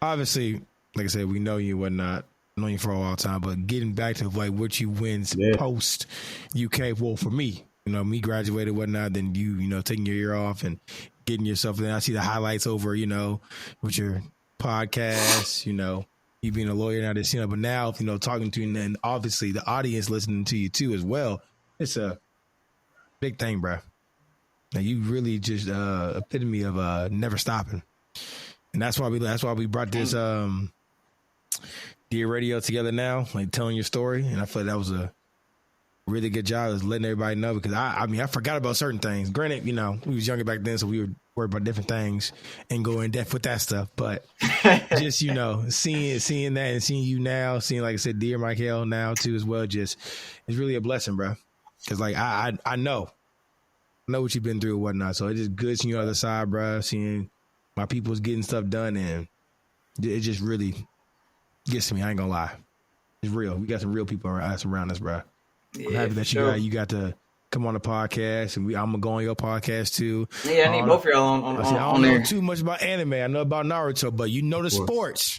obviously, like I said, we know you and whatnot, known you for a long time, but getting back to like what you wins post UK. Well, for me, you know, me graduated whatnot, then you know, taking your year off and getting yourself. Then I see the highlights over, you know, with your podcast, you know, you being a lawyer now, this, you know, but now, you know, talking to you, and then obviously the audience listening to you too as well. It's a big thing, bro. Now you really just epitome of never stopping, and that's why we brought this Dear Radio together now, like telling your story, and I feel like that was a really good job of letting everybody know, because I mean I forgot about certain things. Granted, you know, we was younger back then, so we were worried about different things and go in depth with that stuff. But just, you know, seeing that and seeing you now, seeing, like I said, Dear Michael now too as well, just it's really a blessing, bro. Because like I know what you've been through and whatnot. So it's just good seeing you on the other side, bro. Seeing my people's getting stuff done, and it just really gets to me. I ain't gonna lie, it's real. We got some real people around us, bro. I'm happy that you got to come on the podcast, and I'm gonna go on your podcast too. Yeah, I need both of y'all on I don't know too much about anime. I know about Naruto, but you know the sports.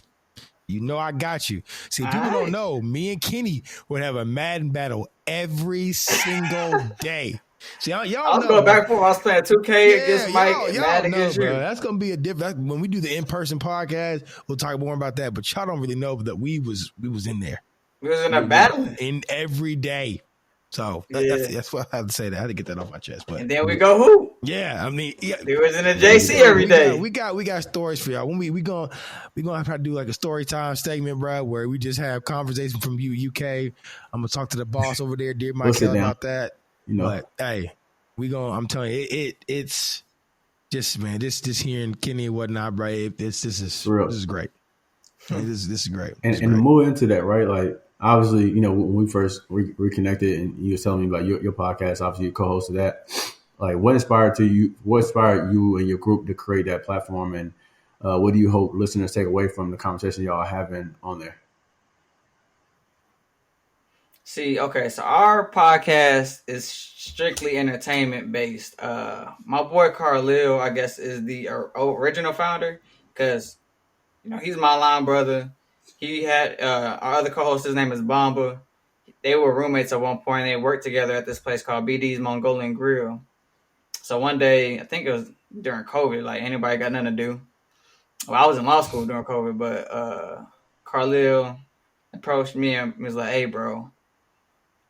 You know I got you. See, people don't know, me and Kenny would have a Madden battle every single day. See, y'all I was going back and forth. I was playing 2K against Mike, Madden against you. That's gonna be a different. When we do the in-person podcast, we'll talk more about that. But y'all don't really know that we was in there. We was in a battle in every day. So that's what I have to say. That I had to get that off my chest. But and then we go hoop. Yeah, I mean, we was in a JC every day. We got stories for y'all. When we gonna have to do like a story time segment, bro, where we just have conversation from you, UK. I'm gonna talk to the boss over there, Dear Michael, about that. You know, but hey, I'm telling you, it's just, man, this hearing Kenny and whatnot, bro. This is great. This is great. And to move into that, right? Like, obviously, you know, when we first reconnected, and you were telling me about your podcast, obviously you co-hosted that. Like, what inspired you and your group to create that platform, and what do you hope listeners take away from the conversation y'all are having on there? See, okay, so our podcast is strictly entertainment based. My boy Carlil, I guess, is the original founder, because, you know, he's my line brother. He had our other co-host, his name is Bamba. they were roommates at one point. They worked together at this place called BD's Mongolian Grill. So one day, I think it was during COVID, like anybody got nothing to do. Well, I was in law school during COVID, but Carlil approached me and was like, "Hey, bro,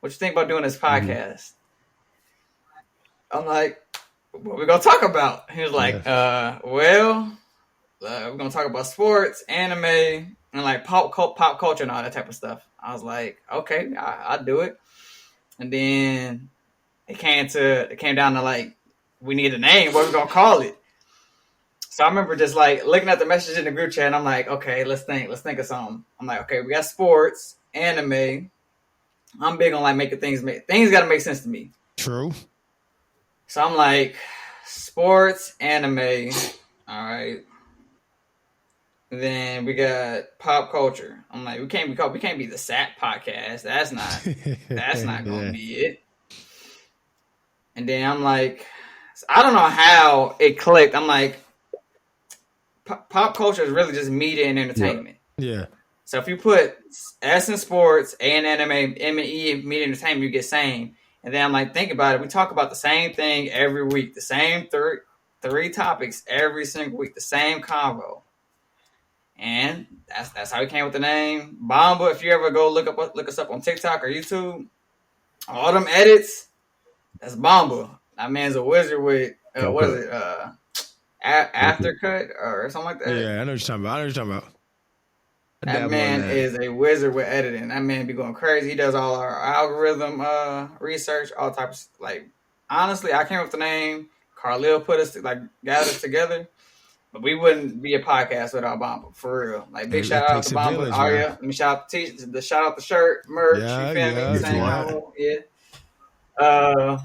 what you think about doing this podcast?" I'm like, "What we gonna talk about?" He was like, "Well, we're gonna talk about sports, anime, and like pop culture and all that type of stuff." I was like, "Okay, I'll do it." And then it came down to like, we need a name. What we gonna call it? So I remember just like looking at the message in the group chat, and I'm like, okay, let's think of something. I'm like, okay, we got sports, anime. I'm big on like making things got to make sense to me. True. So I'm like, sports, anime. All right. And then we got pop culture. I'm like, we can't be the SAT podcast. That's not gonna be it. And then I'm like, I don't know how it clicked. I'm like, pop culture is really just media and entertainment. Yeah. So if you put S in sports, A in anime, M and E in media and entertainment, you get same. And then I'm like, think about it. We talk about the same thing every week, the same three topics every single week, the same convo. And that's how we came with the name Bomba. If you ever go look us up on TikTok or YouTube, all them edits, that's Bomba. That man's a wizard with what is it? Aftercut or something like that. Yeah, I know what you're talking about. That man is a wizard with editing. That man be going crazy. He does all our algorithm research, all types. Like, honestly, I came up with the name. Carlil got us together. But we wouldn't be a podcast without Bomba, for real. Like, big shout out to Bomba. Let me shout out the shirt, merch. You feel me?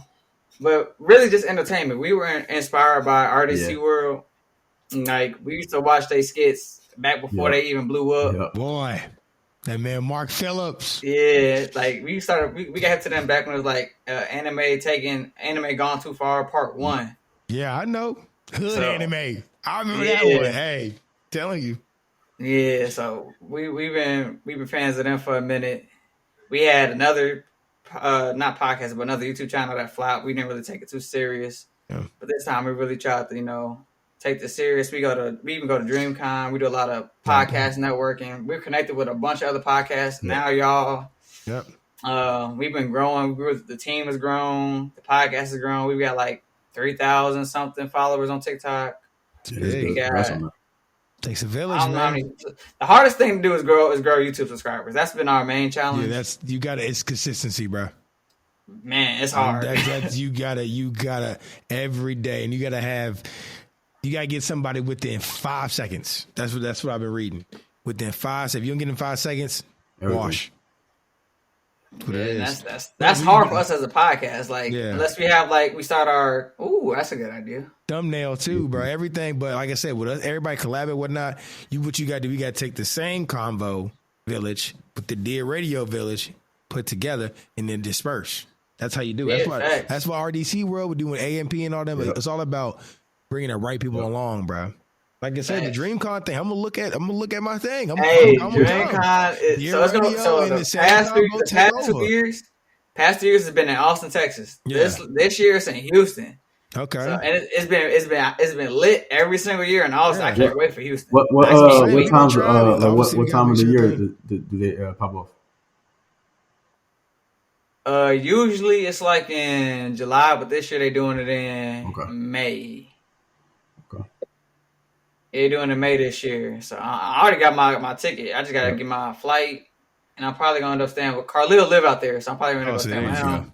But really just entertainment. We were inspired by RDC World. Like, we used to watch their skits back before they even blew up. Yep. Boy, that man Mark Phillips. Yeah, like we got hip to them back when it was like anime gone too far, part 1. Yeah, I know. Hood anime. I remember that one. Hey, telling you. Yeah, so we've been fans of them for a minute. We had another not podcast, but another YouTube channel that flopped. We didn't really take it too serious. Yeah. But this time we really tried to, take this serious. We even go to DreamCon. We do a lot of podcast networking. We're connected with a bunch of other podcasts. Now y'all. Yep. We've been growing. The team has grown. The podcast has grown. We've got like 3,000 something followers on TikTok. Takes a village, man. The hardest thing to do is grow YouTube subscribers. That's been our main challenge. Yeah, it's consistency, bro. Man, it's hard. You gotta every day, and you gotta get somebody within 5 seconds. That's what I've been reading. Within 5 seconds. If you don't get in 5 seconds, wash. That's hard for us as a podcast. Like, unless we have we start our. Ooh, that's a good idea. Thumbnail too, bro. Everything, but like I said, with us, everybody collab and whatnot. What you got to do? We got to take the Same Convo village with the Dear Radio village put together and then disperse. That's how you do it. That's why RDC World we're doing AMP and all that. But it's all about bringing the right people along, bro. Like I said, the DreamCon thing. I'm gonna look at my thing. DreamCon. The past 2 years has been in Austin, Texas. Yeah. This year it's in Houston. Okay. So, and it's been lit every single year in Austin. I can't wait for Houston. What time of the year do they pop off? Usually it's like in July, but this year they're doing it in May. They're doing it in May this year. So I already got my ticket. I just got to get my flight. And I'm probably going to end up staying with Carlil live out there. So I'm probably going to go stay with him.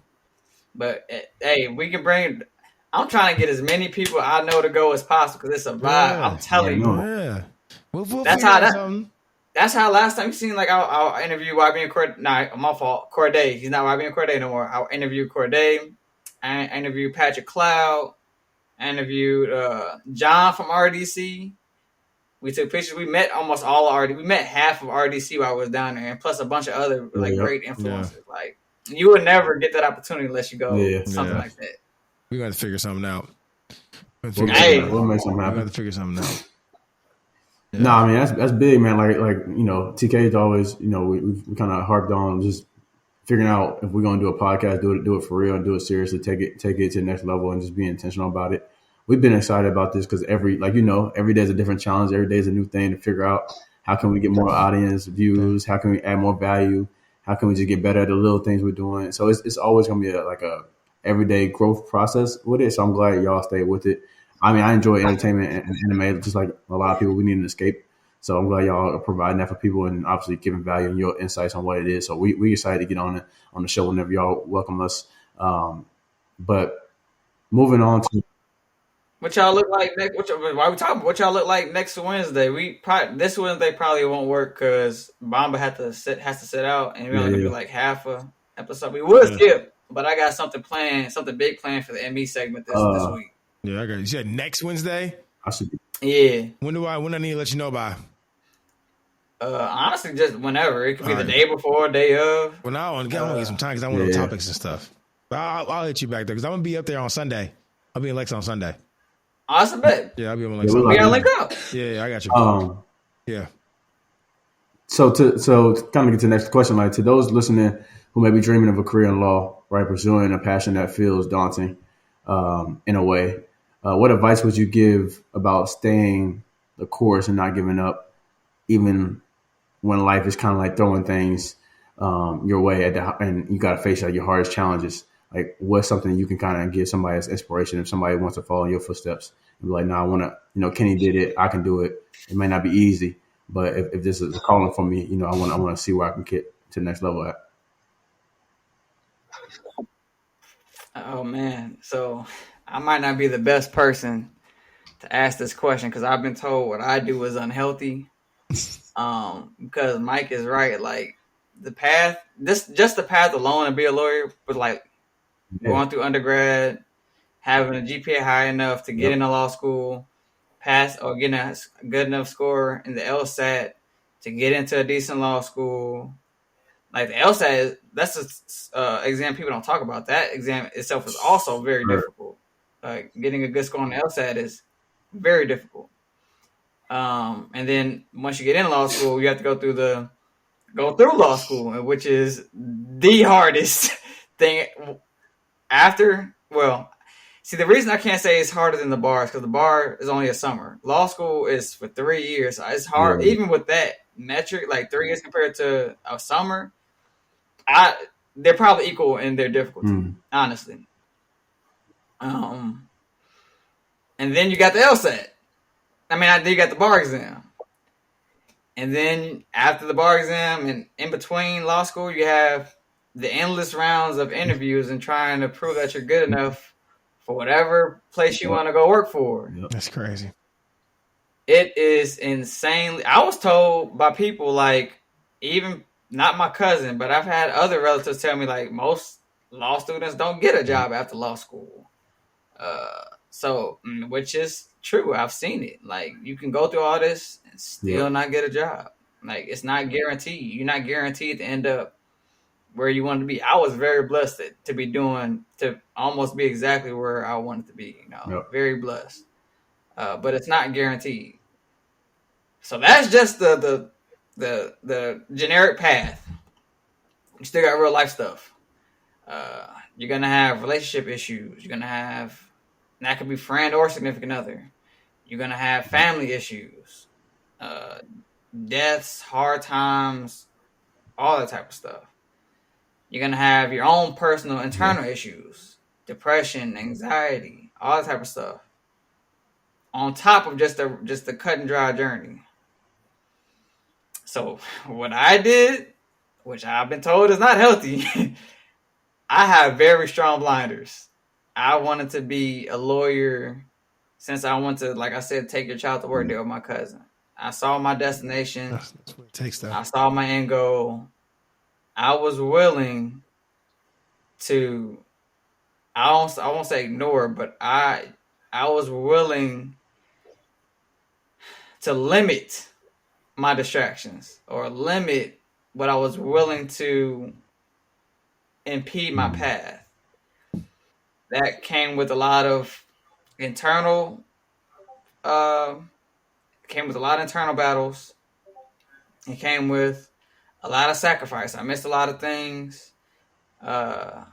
But, hey, we can bring – I'm trying to get as many people I know to go as possible because it's a vibe. Yeah, I'm telling you. Yeah. That's how last time you seen I'll interview YB and Corday. Nah, my fault. Corday. He's not YB and Corday no more. I'll interview Corday. I interviewed Patrick Cloud. I interviewed John from RDC. We took pictures. We met almost all of RDC. We met half of RDC while I was down there, and plus a bunch of other great influencers. Yeah. Like, you would never get that opportunity unless you go something like that. We got to figure something out. We'll make something happen. We got to figure something out. Yeah. No, I mean that's big, man. Like TK's always, we kind of harped on just figuring out if we're gonna do a podcast, do it for real, and do it seriously, take it to the next level, and just be intentional about it. We've been excited about this because every day is a different challenge. Every day is a new thing to figure out. How can we get more audience views? How can we add more value? How can we just get better at the little things we're doing? So it's always gonna be a everyday growth process with it. So I'm glad y'all stay with it. I mean, I enjoy entertainment and anime just like a lot of people. We need an escape. So I'm glad y'all are providing that for people and obviously giving value and your insights on what it is. So we excited to get on the show whenever y'all welcome us. But moving on to what y'all look like next. Why we talking? What y'all look like next Wednesday? This Wednesday probably won't work because Bamba has to sit out, and we're only gonna do like half a episode. We would skip, but I got something big planned for the ME segment this week. Yeah, I got. You said next Wednesday. I should be. Yeah. When I need to let you know by? Honestly, just whenever. It could be the day before, day of. Well, now I want to get some time because I want to know topics and stuff. But I'll hit you back there because I'm gonna be up there on Sunday. I'll be in Lex on Sunday. Awesome, bet. Yeah, I'll be in Lex. We gotta link up. Yeah, I got you. Yeah. So kind of get to the next question, like to those listening who may be dreaming of a career in law, right, pursuing a passion that feels daunting, in a way, what advice would you give about staying the course and not giving up, even when life is kind of like throwing things your way and you got to face your hardest challenges? Like, what's something you can kind of give somebody as inspiration if somebody wants to follow in your footsteps and be like, no, I want to, Kenny did it. I can do it. It may not be easy, but if this is a calling for me, I want to see where I can get to the next level at. Oh man. So I might not be the best person to ask this question because I've been told what I do is unhealthy. Because Mike is right. Like the path alone to be a lawyer, but like going through undergrad, having a GPA high enough to get into law school, pass or getting a good enough score in the LSAT to get into a decent law school. Like the LSAT, that's an exam people don't talk about. That exam itself is also very difficult. Like getting a good score on the LSAT is very difficult. And then once you get in law school, you have to go through law school, which is the hardest thing. The reason I can't say it's harder than the bar is because the bar is only a summer. Law school is for 3 years. So it's hard, even with that metric, like 3 years compared to a summer. They're probably equal in their difficulty, honestly. And then you got the LSAT. Then you got the bar exam. And then after the bar exam and in between law school, you have the endless rounds of interviews and trying to prove that you're good enough for whatever place you want to go work for. That's crazy. It is insanely. I was told by people, like, even not my cousin, but I've had other relatives tell me, like, most law students don't get a job after law school. Which is true. I've seen it. Like, you can go through all this and still not get a job. Like, it's not guaranteed. You're not guaranteed to end up where you want to be. I was very blessed to almost be exactly where I wanted to be. Very blessed. But it's not guaranteed. So that's just the generic path. You still got real life stuff. You're gonna have relationship issues. You're gonna have, that could be friend or significant other. You're gonna have family issues, deaths, hard times, all that type of stuff. You're gonna have your own personal internal issues, depression, anxiety, all that type of stuff. On top of just the cut and dry journey. So what I did, which I've been told is not healthy, I have very strong blinders. I wanted to be a lawyer since I wanted to, like I said, take your child to work there with my cousin. I saw my destination. That's what it takes, though. I saw my end goal. I was willing to, I won't say ignore, but I was willing to limit my distractions or limit what I was willing to impede my path. That came with a lot of internal battles. It came with a lot of sacrifice. I missed a lot of things. But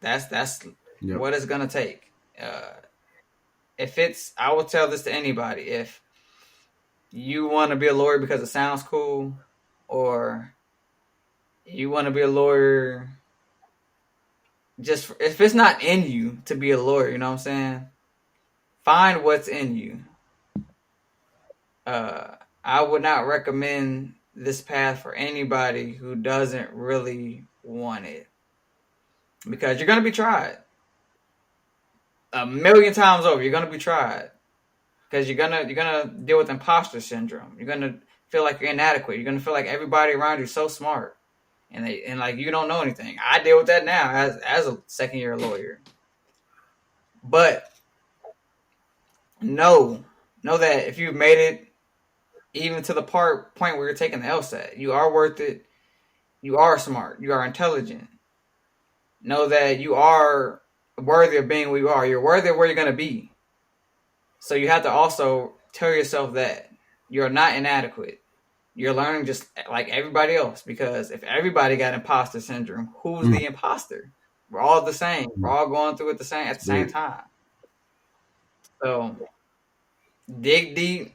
that's Yep. what it's gonna take. I will tell this to anybody: if you want to be a lawyer because it sounds cool, or you want to be a lawyer just if it's not in you to be a lawyer, you know what I'm saying? Find what's in you. I would not recommend this path for anybody who doesn't really want it, because you're gonna be tried a million times over. You're gonna be tried because you're gonna deal with imposter syndrome. You're gonna feel like you're inadequate. You're gonna feel like everybody around you is so smart, and like you don't know anything. I deal with that now as a second year lawyer. But know that if you've made it even to the point where you're taking the LSAT, you are worth it. You are smart. You are intelligent. Know that you are worthy of being who you are. You're worthy of where you're going to be. So you have to also tell yourself that you're not inadequate. You're learning just like everybody else, because if everybody got imposter syndrome, who's the imposter? We're all the same. We're all going through it at the same time. So dig deep.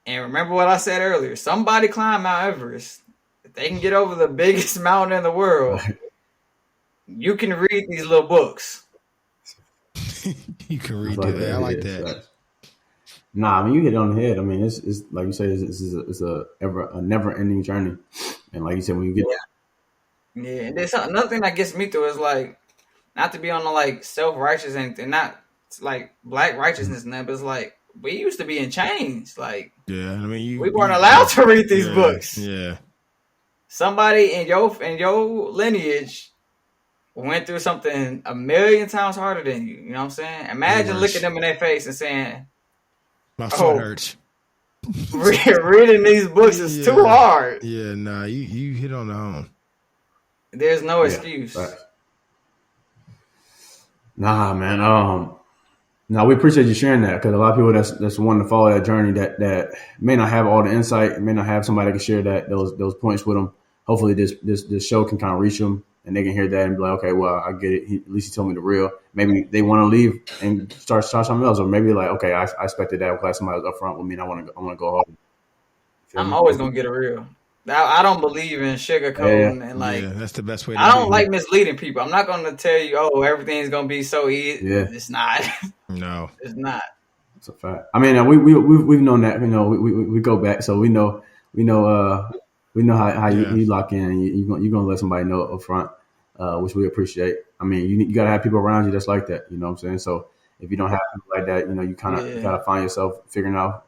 And remember what I said earlier. Somebody climbed Mount Everest. If they can get over the biggest mountain in the world, you can read these little books. You can read that. I like that. Nah, I mean, you hit it on the head. I mean, it's like you say, it's a never ending journey. And like you said, when you get yeah, and there's another thing that gets me through is like, not to be on the like self-righteous and not like black righteousness and that, but it's like we used to be in chains. Like, yeah, I mean, we weren't allowed to read these books. Yeah, somebody in your lineage went through something a million times harder than you. You know what I'm saying? Imagine looking them in their face and saying, "My foot hurts." Reading these books is too hard. Yeah, nah, you hit on the home. There's no excuse. Right. Nah, man. Now we appreciate you sharing that, because a lot of people that's wanting to follow that journey that may not have all the insight, may not have somebody that can share those points with them. Hopefully this show can kind of reach them and they can hear that and be like, okay, well, I get it. At least he told me the real. Maybe they want to leave and start something else, or maybe like, okay, I expected that. I'm glad somebody was upfront with me, and I want to go home. I'm always gonna get it real. I don't believe in sugarcoating and like. Yeah, that's the best way. I don't like misleading people. I'm not gonna tell you, oh, everything's gonna be so easy. Yeah. It's not. No, it's not. It's a fact. I mean, we've known that. You know, we go back, so we know how you lock in, and you're gonna let somebody know up front, which we appreciate. I mean, you gotta have people around you that's like that. You know what I'm saying? So if you don't have people like that, you know, you kind of gotta find yourself figuring out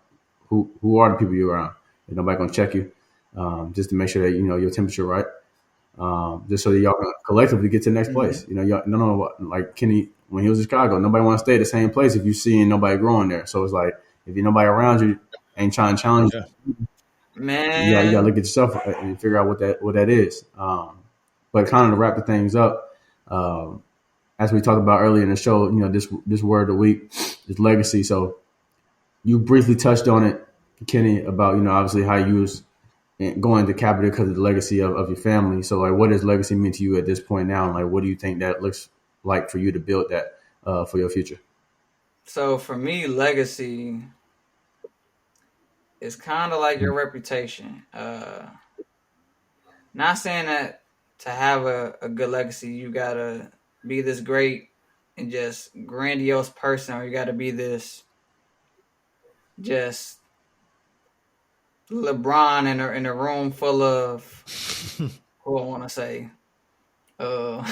who are the people you're around. And nobody gonna check you, just to make sure that you know your temperature right, just so that y'all can collectively get to the next place. You know, y'all, like Kenny when he was in Chicago, nobody want to stay at the same place if you seeing nobody growing there. So it's like if you nobody around you ain't trying to challenge you, man, you gotta look at yourself and figure out what that is. But kind of to wrap the things up, as we talked about earlier in the show, you know, this word of the week is legacy. So you briefly touched on it, Kenny, about, you know, obviously how you was going to Capitol because of the legacy of your family. So like, what does legacy mean to you at this point now? And like, what do you think that looks like for you to build that for your future? So for me, legacy is kind of like your reputation. Not saying that to have a good legacy, you gotta be this great and just grandiose person, or you gotta be this just LeBron in a room full of who I want to say. You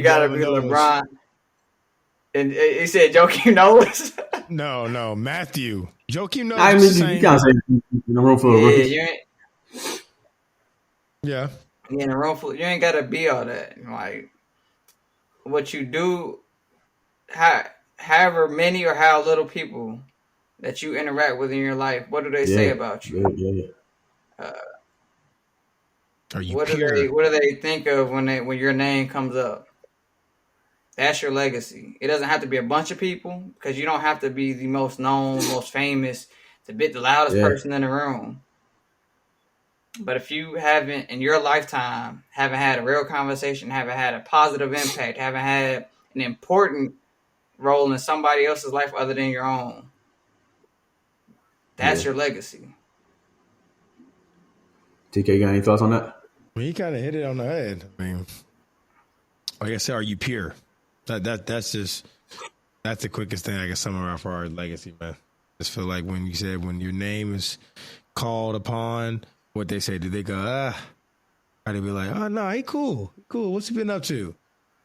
gotta be LeBron. And he said Joakim Noah. No, Matthew. Joakim Noah. I mean, you can't say in a room full of rookies. Yeah. In a room full, you ain't gotta be all that. Like what you do, however many or how little people that you interact with in your life, what do they say about you? Are you what pure? do they think of when your name comes up? That's your legacy. It doesn't have to be a bunch of people, because you don't have to be the most known, most famous, to be the loudest person in the room. But if you haven't, in your lifetime, haven't had a real conversation, haven't had a positive impact, haven't had an important role in somebody else's life other than your own, that's your legacy. TK, got any thoughts on that? Well, he kind of hit it on the head. I mean, like I said, are you pure? That's the quickest thing I can summarize for our legacy, man. Just feel like when you said when your name is called upon, what they say, did they go or they be like, oh no, he cool, what's he been up to?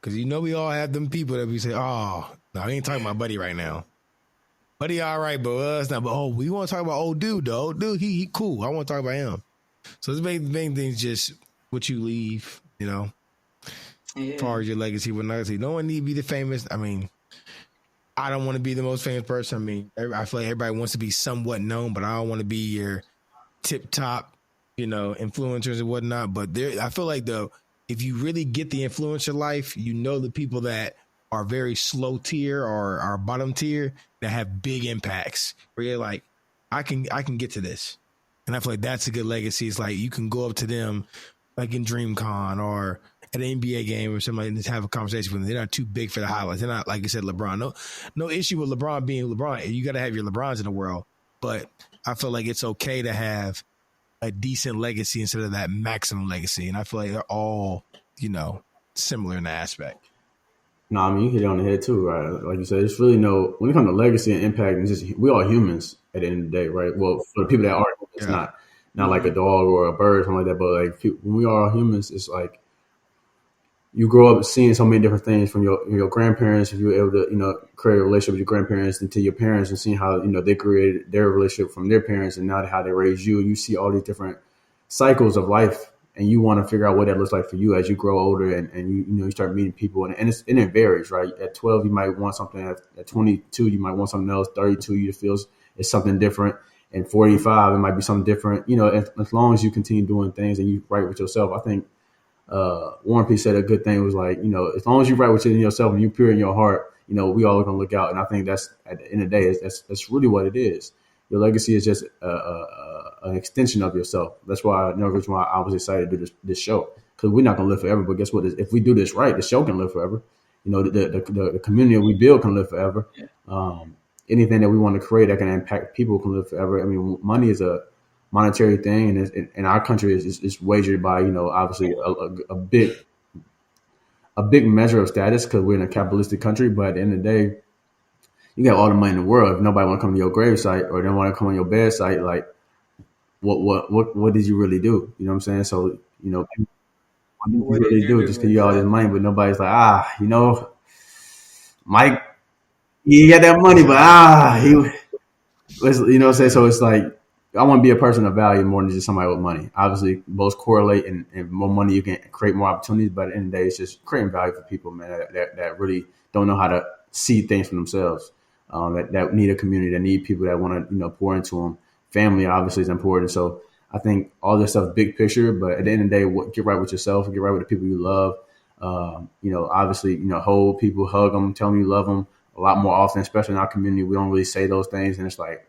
Because we all have them people that we say, oh no, I ain't talking about Buddy right now. Buddy, all right, but us now. But we want to talk about old dude though. Old dude, he cool. I want to talk about him. So the main thing is just what you leave, as far as your legacy. What legacy? No one need to be the famous. I mean, I don't want to be the most famous person. I mean, I feel like everybody wants to be somewhat known, but I don't want to be your tip top, influencers and whatnot. But I feel like if you really get the influencer life, the people that are very slow tier or are bottom tier that have big impacts. Where you're like, I can get to this. And I feel like that's a good legacy. It's like you can go up to them like in DreamCon or at an NBA game or something and just have a conversation with them. They're not too big for the highlights. They're not, like you said, LeBron. No issue with LeBron being LeBron. You got to have your LeBrons in the world. But I feel like it's okay to have a decent legacy instead of that maximum legacy. And I feel like they're all, similar in that aspect. No, I mean, you hit it on the head too, right? Like you said, it's really when it comes to legacy and impact, it's just, we all humans at the end of the day, right? Well, for the people that are, it's not like a dog or a bird or something like that, but like when we are all humans, it's like you grow up seeing so many different things from your grandparents. If you were able to, create a relationship with your grandparents and to your parents and seeing how, they created their relationship from their parents and now how they raised you, and you see all these different cycles of life. And you want to figure out what that looks like for you as you grow older and you start meeting people. And it varies, right? At 12, you might want something. At 22, you might want something else. 32, you feel it's something different. And 45, it might be something different. As long as you continue doing things and you write with yourself, I think Warren P said a good thing was like, as long as you write within yourself and you're pure in your heart, we all are going to look out. And I think that's at the end of the day, that's really what it is. Your legacy is just an extension of yourself. That's why reason why I was excited to do this show, because we're not gonna live forever. But guess what? If we do this right, the show can live forever. The community we build can live forever. Anything that we want to create that can impact people can live forever. I mean, money is a monetary thing, and in our country is wagered by obviously a big measure of status because we're in a capitalistic country. But at the end of the day, you got all the money in the world. If nobody want to come to your grave site or they don't want to come on your bed site, like what did you really do? You know what I'm saying? So, what did you really do just because you got all this money, but nobody's like, Mike, he got that money, but he was, what I'm saying? So it's like, I want to be a person of value more than just somebody with money. Obviously, both correlate, and more money, you can create more opportunities, but at the end of the day, it's just creating value for people, man, that really don't know how to see things for themselves. That need a community, that need people that want to, pour into them. Family obviously is important. So I think all this stuff, big picture, but at the end of the day, get right with yourself, get right with the people you love. Obviously, hold people, hug them, tell them you love them a lot more often, especially in our community. We don't really say those things. And it's like,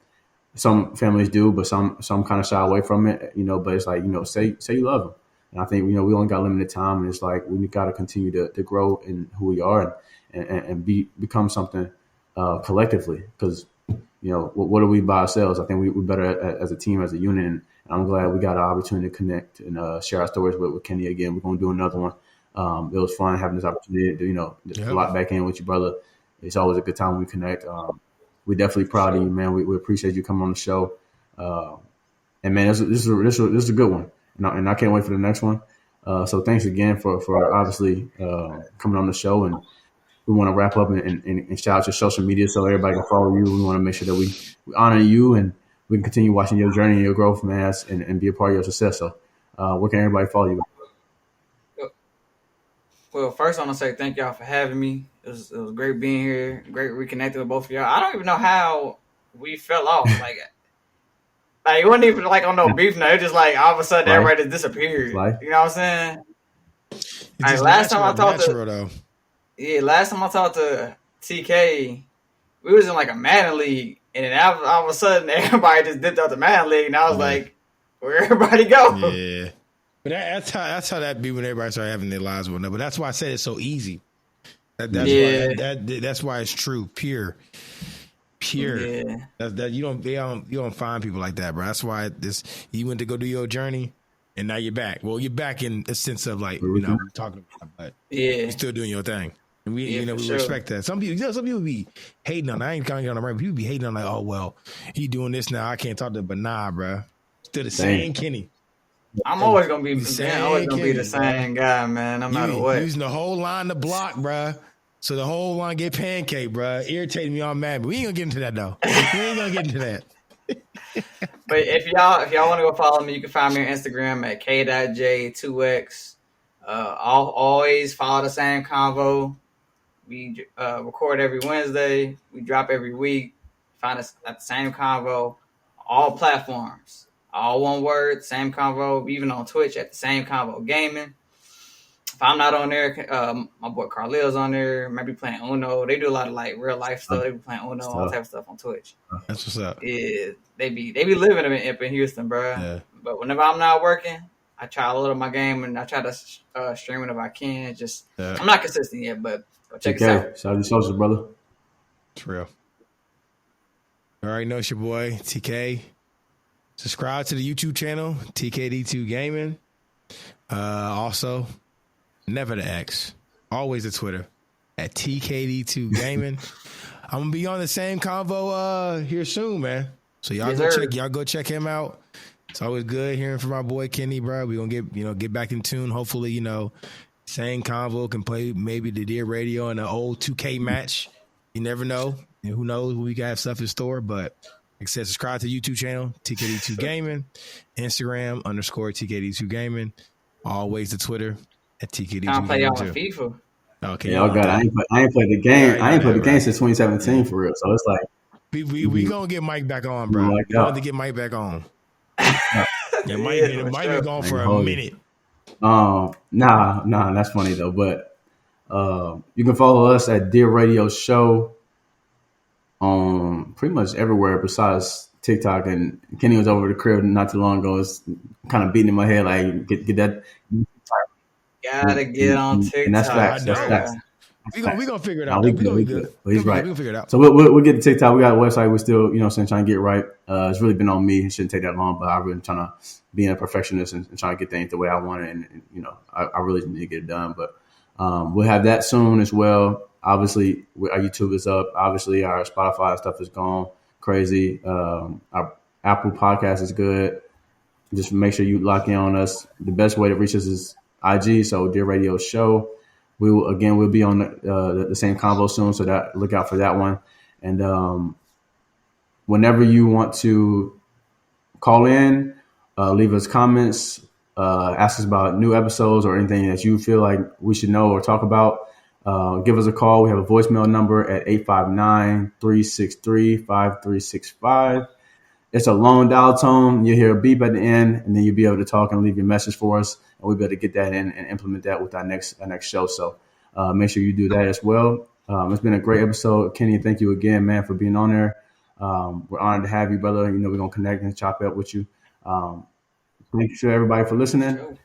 some families do, but some kind of shy away from it, but it's like, say you love them. And I think, we only got limited time, and it's like, we got to continue to grow in who we are and become something collectively, because what are we by ourselves? I think we're better as a team, as a unit, and I'm glad we got an opportunity to connect and share our stories with Kenny again. We're going to do another one. It was fun having this opportunity to lock back in with you, brother. It's always a good time when we connect. We're definitely proud of you, man. We appreciate you coming on the show, and man, this is a good one, and I can't wait for the next one. So thanks again for obviously coming on the show. And we want to wrap up and shout out your social media so everybody can follow you. We want to make sure that we honor you and we can continue watching your journey and your growth, man, and be a part of your success. So where can everybody follow you? Well, first I want to say thank y'all for having me. It was great being here. Great reconnecting with both of y'all. I don't even know how we fell off. Like it wasn't even like on no beef now. It just like all of a sudden everybody just disappeared. Life. You know what I'm saying? Last time I talked to TK, we was in like a Madden league, and then all of a sudden everybody just dipped out the Madden league, and I was like, where everybody go. Yeah. But that's how that be when everybody start having their lives with. But that's why I said it's so easy. That's why it's true, pure. Yeah. That you don't find people like that, bro. That's why you went to go do your journey, and now you're back. Well, you're back in a sense of like talking about, but you're still doing your thing, and we respect that. Some people be hating on. I ain't gonna get on the right. People be hating on like, oh well, he doing this now. I can't talk to him, but nah, bro. Still the same Kenny. I'm always gonna be the same guy, man. No matter what. Using the whole line to block, bro. So the whole line get pancake, bro. Irritating me all mad, but we ain't gonna get into that though. We ain't gonna get into that. But if y'all want to go follow me, you can find me on Instagram at k.j2x. Always follow the Same Convo. We record every Wednesday. We drop every week. Find us at the Same Convo, all platforms. All one word, Same Convo. Even on Twitch at the Same Convo Gaming. If I'm not on there, my boy Carlil's on there. Maybe playing Uno. They do a lot of like real life stuff. They be playing Uno, all type of stuff on Twitch. That's what's up. Yeah, they be living in Houston, bro. Yeah. But whenever I'm not working, I try a little of my game and I try to stream it if I can. I'm not consistent yet, but check us out. Shout out to socials, brother. It's real. All right, know it's your boy TK. Subscribe to the YouTube channel TKD2 Gaming. Also. Never the X. Always the Twitter at TKD2 Gaming. I'm gonna be on the Same Convo here soon, man. So y'all go check him out. It's always good hearing from my boy Kenny, bro. We gonna get back in tune. Hopefully, Same Convo can play maybe the Dear Radio in an old 2K match. You never know. Who knows? We got stuff in store, but like I said, subscribe to the YouTube channel TKD2 Gaming, Instagram _TKD2 Gaming, always the Twitter. At TKD2 I play y'all on FIFA. Okay, y'all got. I ain't played the game. I ain't played the game since 2017 for real. So it's like we gonna get Mike back on, bro. We want to get Mike back on. Mike been gone for a minute. Nah, that's funny though. But you can follow us at Dear Radio Show on pretty much everywhere besides TikTok. And Kenny was over the crib not too long ago. It's kind of beating in my head like get that. Gotta get on TikTok. And that's facts. That's facts. We gonna figure it out. We good. But he's right. We gonna figure it out. So we'll get to TikTok. We got a website. We're still, trying to get right. It's really been on me. It shouldn't take that long, but I've been trying to be a perfectionist and trying to get things the way I want it. And I really need to get it done. But we'll have that soon as well. Obviously, our YouTube is up. Obviously, our Spotify stuff is gone crazy. Our Apple Podcast is good. Just make sure you lock in on us. The best way to reach us is IG, so Dear Radio Show. We'll be on the Same Convo soon, so that look out for that one. And whenever you want to call in, leave us comments, ask us about new episodes or anything that you feel like we should know or talk about, give us a call. We have a voicemail number at 859-363-5365. It's a long dial tone. You'll hear a beep at the end, and then you'll be able to talk and leave your message for us. And we'll be able to get that in and implement that with our next show. So make sure you do that as well. It's been a great episode. Kenny, thank you again, man, for being on there. We're honored to have you, brother. We're going to connect and chop it up with you. Thank you to everybody for listening.